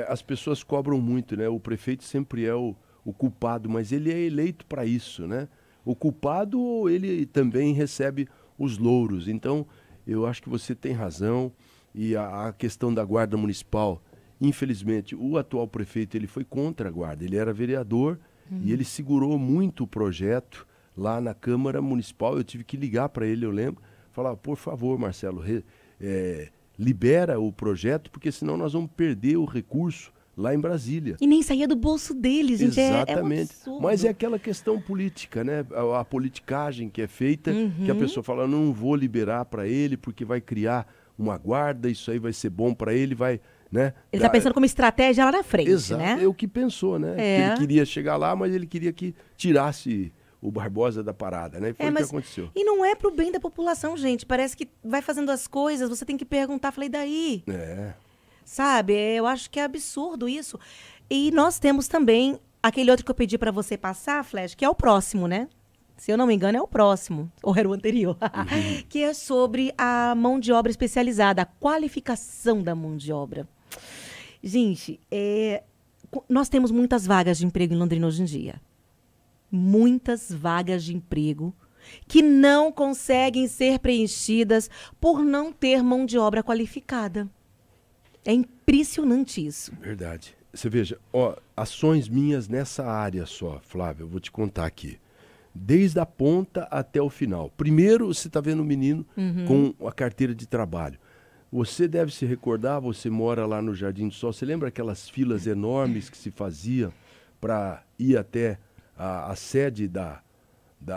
Speaker 2: as pessoas cobram muito, né? O prefeito sempre é o culpado, mas ele é eleito para isso, né? O culpado, ele também recebe os louros. Então, eu acho que você tem razão. E a questão da guarda municipal, infelizmente, o atual prefeito, ele foi contra a guarda. Ele era vereador e ele segurou muito o projeto lá na Câmara Municipal. Eu tive que ligar para ele, eu lembro, falar, por favor, Marcelo, libera o projeto, porque senão nós vamos perder o recurso lá em Brasília.
Speaker 1: E nem saía do bolso deles, gente.
Speaker 2: Exatamente.
Speaker 1: É um absurdo.
Speaker 2: Mas é aquela questão política, né? A politicagem que é feita, que a pessoa fala, não vou liberar para ele, porque vai criar uma guarda, isso aí vai ser bom para ele, vai, né?
Speaker 1: Ele está pensando como estratégia lá na frente,
Speaker 2: exato,
Speaker 1: né?
Speaker 2: É o que pensou, né? Que ele queria chegar lá, mas ele queria que tirasse o Barbosa da parada, né? E foi o que aconteceu.
Speaker 1: E não é pro bem da população, gente. Parece que vai fazendo as coisas, você tem que perguntar, falei, daí? Sabe? Eu acho que é absurdo isso. E nós temos também aquele outro que eu pedi para você passar, Flash, que é o próximo, né? Se eu não me engano, é o próximo, ou era o anterior, que é sobre a mão de obra especializada, a qualificação da mão de obra. Gente, nós temos muitas vagas de emprego em Londrina hoje em dia. Muitas vagas de emprego que não conseguem ser preenchidas por não ter mão de obra qualificada. É impressionante isso.
Speaker 2: Verdade. Você veja, ações minhas nessa área só, Flávia, eu vou te contar aqui. Desde a ponta até o final. Primeiro, você está vendo o menino com a carteira de trabalho. Você deve se recordar, você mora lá no Jardim do Sol, você lembra aquelas filas enormes que se faziam para ir até a sede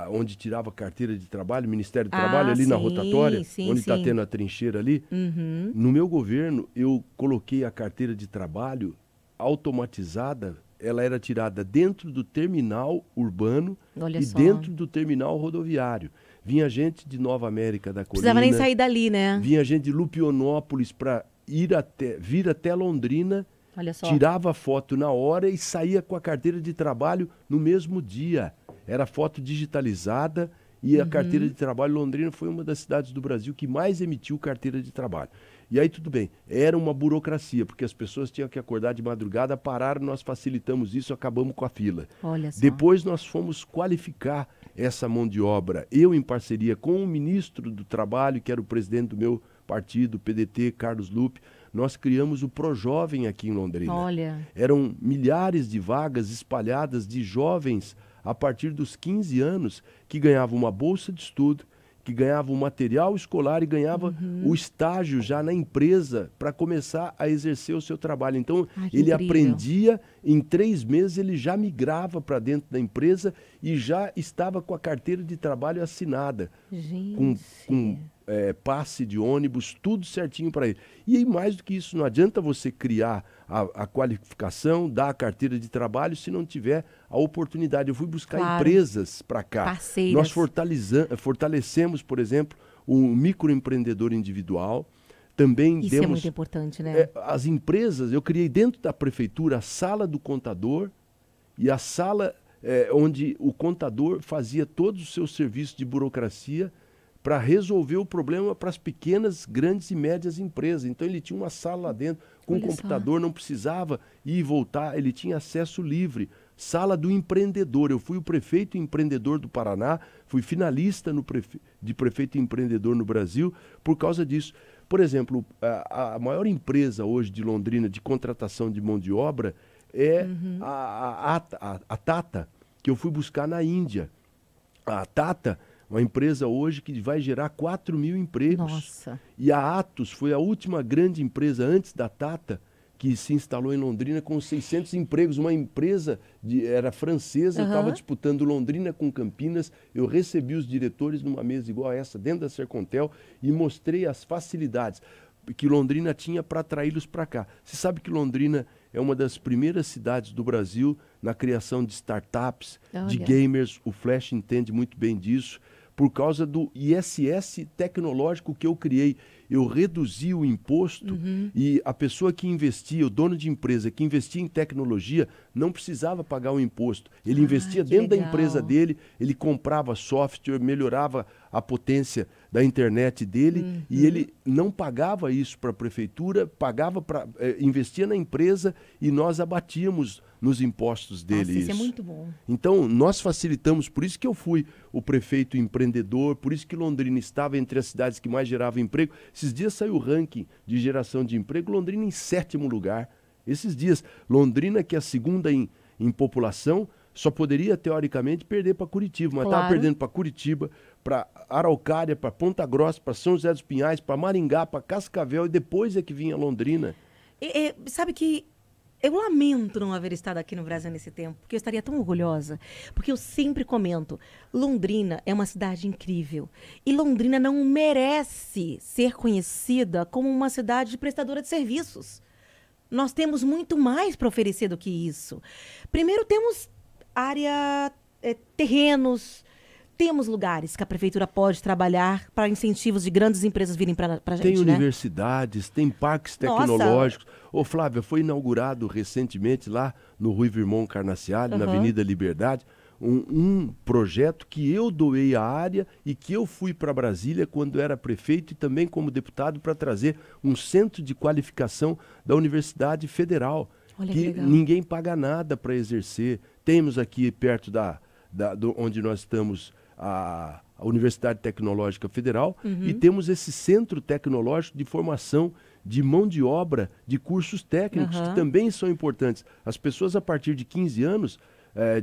Speaker 2: onde tirava a carteira de trabalho, Ministério do Trabalho, ali na rotatória, onde está tendo a trincheira ali? No meu governo, eu coloquei a carteira de trabalho automatizada, ela era tirada dentro do terminal urbano dentro do terminal rodoviário. Vinha gente de Nova América da Colina.
Speaker 1: Precisava nem sair dali, né?
Speaker 2: Vinha gente de Lupionópolis para vir até Londrina, tirava foto na hora e saía com a carteira de trabalho no mesmo dia. Era foto digitalizada E a carteira de trabalho, Londrina foi uma das cidades do Brasil que mais emitiu carteira de trabalho. E aí tudo bem, era uma burocracia, porque as pessoas tinham que acordar de madrugada, pararam, nós facilitamos isso, acabamos com a fila.
Speaker 1: Olha só.
Speaker 2: Depois nós fomos qualificar essa mão de obra, eu em parceria com o ministro do Trabalho, que era o presidente do meu partido, PDT, Carlos Lupe, nós criamos o ProJovem aqui em Londrina.
Speaker 1: Olha.
Speaker 2: Eram milhares de vagas espalhadas de jovens a partir dos 15 anos que ganhavam uma bolsa de estudo, que ganhava o material escolar e ganhava o estágio já na empresa para começar a exercer o seu trabalho. Então, ele aprendia, em 3 meses ele já migrava para dentro da empresa e já estava com a carteira de trabalho assinada.
Speaker 1: Gente.
Speaker 2: Com passe de ônibus, tudo certinho para ele. E aí, mais do que isso, não adianta você criar a qualificação, dar a carteira de trabalho, se não tiver a oportunidade. Eu fui buscar empresas para cá.
Speaker 1: Parceiras.
Speaker 2: Nós fortalecemos, por exemplo, o microempreendedor individual. Também
Speaker 1: isso é muito importante, né?
Speaker 2: As empresas, eu criei dentro da prefeitura a sala do contador e a sala onde o contador fazia todos os seus serviços de burocracia para resolver o problema para as pequenas, grandes e médias empresas. Então ele tinha uma sala lá dentro, com um computador, não precisava ir e voltar, ele tinha acesso livre. Sala do empreendedor, eu fui o prefeito empreendedor do Paraná, fui finalista de prefeito empreendedor no Brasil por causa disso. Por exemplo, a maior empresa hoje de Londrina de contratação de mão de obra é a Tata, que eu fui buscar na Índia. A Tata, uma empresa hoje que vai gerar 4.000 empregos.
Speaker 1: Nossa.
Speaker 2: E a Atos foi a última grande empresa antes da Tata que se instalou em Londrina com 600 empregos. Uma empresa era francesa, estava disputando Londrina com Campinas. Eu recebi os diretores numa mesa igual a essa, dentro da Sercontel, e mostrei as facilidades que Londrina tinha para atraí-los para cá. Você sabe que Londrina é uma das primeiras cidades do Brasil na criação de startups, de gamers. O Flash entende muito bem disso. Por causa do ISS tecnológico que eu criei, eu reduzi o imposto e a pessoa que investia, o dono de empresa que investia em tecnologia, não precisava pagar o imposto. Ele investia dentro da empresa dele, ele comprava software, melhorava a potência da internet dele e ele não pagava isso para a prefeitura, investia na empresa e nós abatíamos nos impostos dele.
Speaker 1: Nossa, isso é muito bom.
Speaker 2: Então, nós facilitamos, por isso que eu fui o prefeito empreendedor, por isso que Londrina estava entre as cidades que mais geravam emprego. Esses dias saiu o ranking de geração de emprego, Londrina em 7º lugar. Esses dias, Londrina, que é a segunda em população, só poderia, teoricamente, perder para Curitiba, mas estava perdendo para Curitiba, para Araucária, para Ponta Grossa, para São José dos Pinhais, para Maringá, para Cascavel, e depois é que vinha Londrina.
Speaker 1: Sabe que eu lamento não haver estado aqui no Brasil nesse tempo, porque eu estaria tão orgulhosa. Porque eu sempre comento, Londrina é uma cidade incrível. E Londrina não merece ser conhecida como uma cidade prestadora de serviços. Nós temos muito mais para oferecer do que isso. Primeiro temos área, terrenos, temos lugares que a prefeitura pode trabalhar para incentivos de grandes empresas virem para a gente,
Speaker 2: tem universidades, tem parques tecnológicos. Ô Flávia, foi inaugurado recentemente lá no Rui Virmão Carnaciale, na Avenida Liberdade, um projeto que eu doei à área e que eu fui para Brasília quando era prefeito e também como deputado para trazer um centro de qualificação da Universidade Federal.
Speaker 1: Olha que legal.
Speaker 2: Ninguém paga nada para exercer. Temos aqui perto onde nós estamos a Universidade Tecnológica Federal e temos esse centro tecnológico de formação de mão de obra, de cursos técnicos, que também são importantes. As pessoas a partir de 15 anos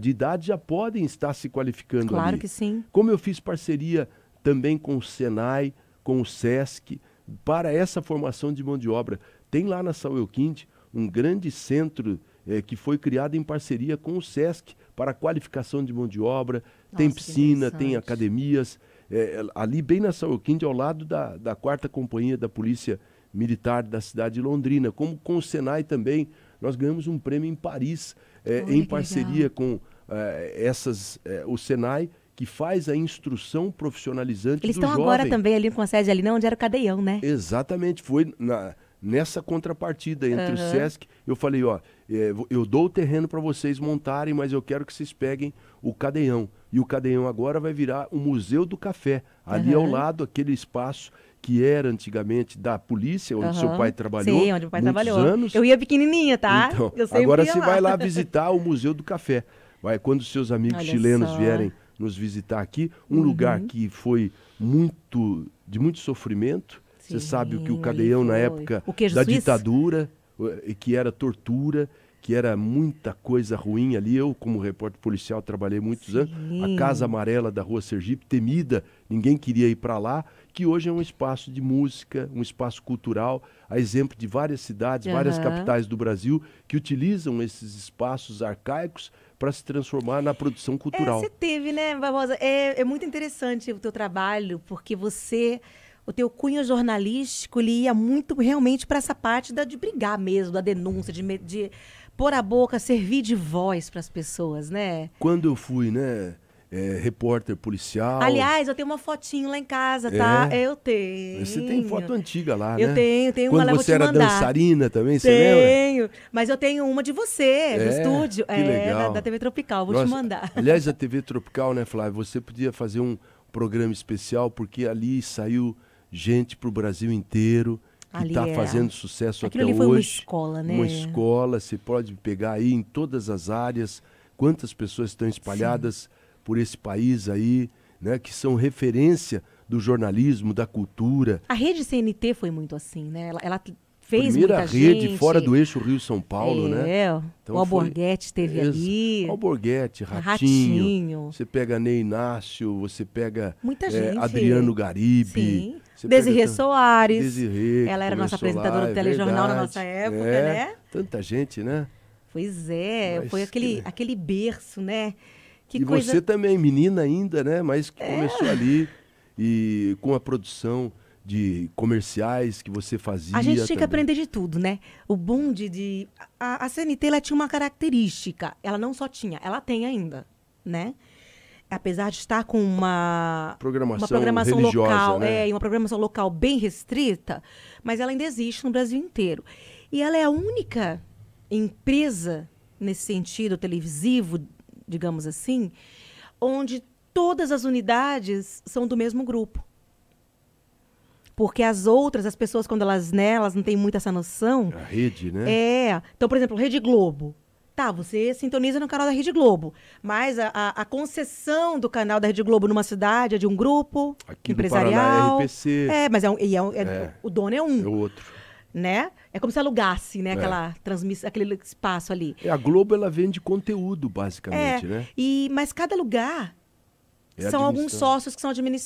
Speaker 2: de idade já podem estar se qualificando ali.
Speaker 1: Claro que sim.
Speaker 2: Como eu fiz parceria também com o Senai, com o Sesc, para essa formação de mão de obra. Tem lá na São Euquinde um grande centro que foi criado em parceria com o Sesc para a qualificação de mão de obra. Tem piscina, tem academias. Ali bem na São Euquinde, ao lado da 4ª Companhia da Polícia Militar da cidade de Londrina. Como com o Senai também, nós ganhamos um prêmio em Paris, em parceria com o Senai, que faz a instrução profissionalizante do jovem.
Speaker 1: Eles estão agora também ali com a sede ali, onde era o Cadeião, né?
Speaker 2: Exatamente, foi nessa contrapartida entre o Sesc. Eu falei, eu dou o terreno para vocês montarem, mas eu quero que vocês peguem o Cadeião, E o Cadeião agora vai virar o Museu do Café. Ali ao lado, aquele espaço que era antigamente da polícia, onde seu pai trabalhou.
Speaker 1: Sim, onde o pai trabalhou.
Speaker 2: Anos.
Speaker 1: Eu ia pequenininha, tá?
Speaker 2: Então,
Speaker 1: eu sempre
Speaker 2: agora
Speaker 1: ia
Speaker 2: você
Speaker 1: lá.
Speaker 2: vai lá visitar o Museu do Café. Quando seus amigos chilenos vierem nos visitar aqui, um lugar que foi de muito sofrimento. Sim, você sabe o que o Cadeião na época da ditadura, que era tortura, que era muita coisa ruim ali. Eu, como repórter policial, trabalhei muitos anos. A Casa Amarela da Rua Sergipe, temida, ninguém queria ir para lá, que hoje é um espaço de música, um espaço cultural, a exemplo de várias cidades, várias capitais do Brasil, que utilizam esses espaços arcaicos para se transformar na produção cultural.
Speaker 1: Você teve, né, Barbosa? É muito interessante o teu trabalho, porque o teu cunho jornalístico, ele ia muito realmente para essa parte de brigar mesmo, da denúncia, de pôr a boca, servir de voz para as pessoas, né?
Speaker 2: Quando eu fui, né, repórter policial...
Speaker 1: Aliás, eu tenho uma fotinho lá em casa, tá? Eu tenho.
Speaker 2: Você tem foto antiga lá,
Speaker 1: né? Eu tenho
Speaker 2: Quando
Speaker 1: uma,
Speaker 2: você era dançarina também, você lembra?
Speaker 1: Tenho, mas eu tenho uma de você, no estúdio.
Speaker 2: Que legal.
Speaker 1: Da TV Tropical, vou te mandar.
Speaker 2: Aliás, a TV Tropical, né, Flávio, você podia fazer um programa especial, porque ali saiu gente pro Brasil inteiro, que está fazendo sucesso até hoje.
Speaker 1: Foi uma escola, né?
Speaker 2: Uma escola, você pode pegar aí em todas as áreas, quantas pessoas estão espalhadas por esse país aí, né, que são referência do jornalismo, da cultura.
Speaker 1: A rede CNT foi muito assim, né? Ela fez
Speaker 2: primeira
Speaker 1: muita
Speaker 2: rede
Speaker 1: gente.
Speaker 2: fora do eixo Rio-São Paulo, né?
Speaker 1: Então o Alborguete esteve ali.
Speaker 2: Alborguete, Ratinho. Você pega Ney Inácio, você pega
Speaker 1: muita gente.
Speaker 2: Adriano Garibe.
Speaker 1: Desirê Soares.
Speaker 2: Desirê,
Speaker 1: ela era nossa apresentadora do telejornal na nossa época, né?
Speaker 2: Tanta gente, né?
Speaker 1: Pois é, mas foi aquele berço, né?
Speaker 2: Você também, menina ainda, né? Mas que começou ali e com a produção de comerciais que você fazia.
Speaker 1: A gente tinha que aprender de tudo, né? O bom a CNT, ela tinha uma característica. Ela não só tinha, ela tem ainda, né? Apesar de estar com uma programação local,
Speaker 2: né?
Speaker 1: E uma programação local bem restrita, mas ela ainda existe no Brasil inteiro. E ela é a única empresa, nesse sentido televisivo, digamos assim, onde todas as unidades são do mesmo grupo. Porque as outras, as pessoas, quando elas não têm muito essa noção...
Speaker 2: A rede, né?
Speaker 1: Então, por exemplo, Rede Globo. Tá, você sintoniza no canal da Rede Globo, mas a concessão do canal da Rede Globo numa cidade é de um grupo
Speaker 2: aqui
Speaker 1: empresarial.
Speaker 2: No Paraná é RPC.
Speaker 1: Mas o dono é um.
Speaker 2: É o outro.
Speaker 1: Né? É como se alugasse, né? Aquela transmissão, aquele espaço ali.
Speaker 2: A Globo, ela vende conteúdo, basicamente, né?
Speaker 1: Mas cada lugar são alguns sócios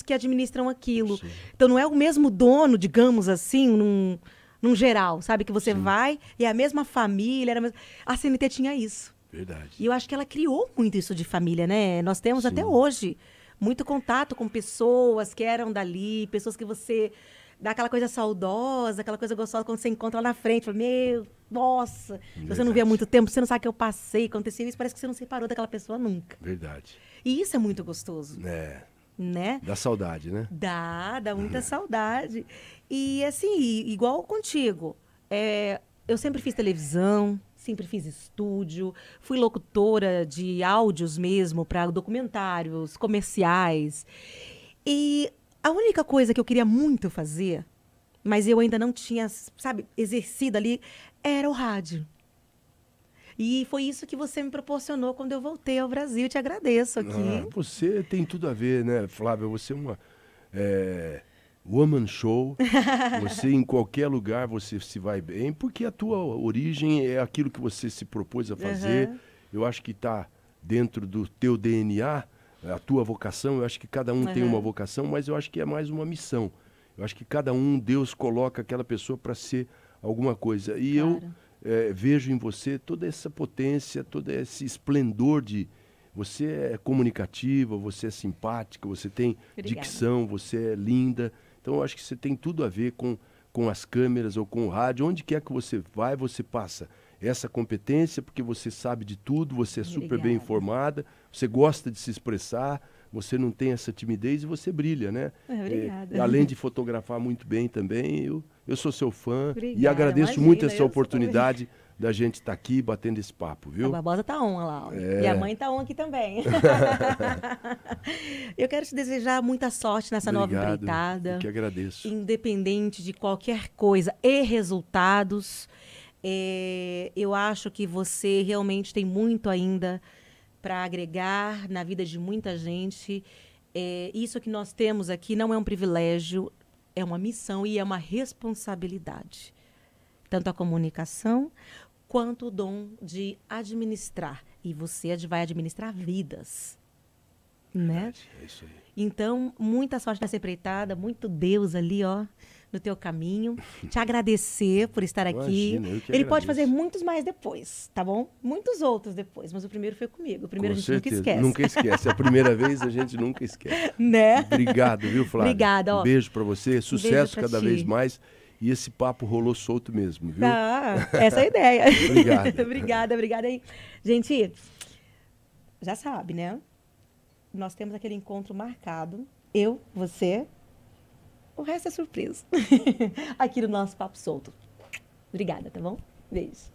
Speaker 1: que administram aquilo. Sim. Então não é o mesmo dono, digamos assim, num geral, sabe? Que você vai e é a mesma família. A CNT tinha isso.
Speaker 2: Verdade.
Speaker 1: E eu acho que ela criou muito isso de família, né? Nós temos até hoje muito contato com pessoas que eram dali, pessoas que você dá aquela coisa saudosa, aquela coisa gostosa quando você encontra lá na frente. Fala, nossa, você não vê há muito tempo, você não sabe o que eu passei, aconteceu isso, parece que você não se separou daquela pessoa nunca.
Speaker 2: Verdade.
Speaker 1: E isso é muito gostoso. Né?
Speaker 2: Dá saudade, né?
Speaker 1: Dá muita saudade. E assim, igual contigo, eu sempre fiz televisão, sempre fiz estúdio, fui locutora de áudios mesmo para documentários, comerciais. E a única coisa que eu queria muito fazer, mas eu ainda não tinha, exercido ali, era o rádio. E foi isso que você me proporcionou quando eu voltei ao Brasil. Eu te agradeço aqui.
Speaker 2: Você tem tudo a ver, né, Flávia? Você é uma woman show. Você, em qualquer lugar, você se vai bem, porque a tua origem é aquilo que você se propôs a fazer. Eu acho que está dentro do teu DNA, a tua vocação. Eu acho que cada um tem uma vocação, mas eu acho que é mais uma missão. Eu acho que cada um, Deus coloca aquela pessoa para ser alguma coisa. E eu vejo em você toda essa potência, todo esse esplendor de... Você é comunicativa, você é simpática, você tem dicção, você é linda. Então, eu acho que você tem tudo a ver com as câmeras ou com o rádio. Onde quer que você vai, você passa essa competência, porque você sabe de tudo, você é super bem informada, você gosta de se expressar, você não tem essa timidez e você brilha, né?
Speaker 1: Obrigada.
Speaker 2: Além de fotografar muito bem também, eu sou seu fã. Obrigada, e agradeço muito essa oportunidade da gente estar aqui batendo esse papo, viu?
Speaker 1: A Barbosa tá on lá, ó. E a mãe tá on aqui também. Eu quero te desejar muita sorte nessa nova empreitada.
Speaker 2: Eu que agradeço.
Speaker 1: Independente de qualquer coisa e resultados, eu acho que você realmente tem muito ainda para agregar na vida de muita gente. Isso que nós temos aqui não é um privilégio, é uma missão e é uma responsabilidade. Tanto a comunicação quanto o dom de administrar. E você vai administrar vidas. Né?
Speaker 2: É isso aí.
Speaker 1: Então, muita sorte nessa empreitada, muito Deus ali, ó, no teu caminho. Te agradecer por estar aqui.
Speaker 2: Imagina, eu que
Speaker 1: Ele
Speaker 2: agradeço.
Speaker 1: pode fazer muitos mais depois, tá bom? Muitos outros depois, mas o primeiro foi comigo. O primeiro
Speaker 2: Com
Speaker 1: a gente nunca esquece.
Speaker 2: Nunca esquece. A primeira vez a gente nunca esquece.
Speaker 1: Né?
Speaker 2: Obrigado, viu, Flávia?
Speaker 1: Obrigada, ó.
Speaker 2: Um beijo pra você, sucesso
Speaker 1: pra
Speaker 2: cada
Speaker 1: ti.
Speaker 2: vez mais. E esse papo rolou solto mesmo, viu?
Speaker 1: Tá, essa é a ideia.
Speaker 2: Obrigado.
Speaker 1: obrigada aí. Gente, já sabe, né? Nós temos aquele encontro marcado. Eu, você, o resto é surpresa. Aqui no nosso Papo Solto. Obrigada, tá bom? Beijo.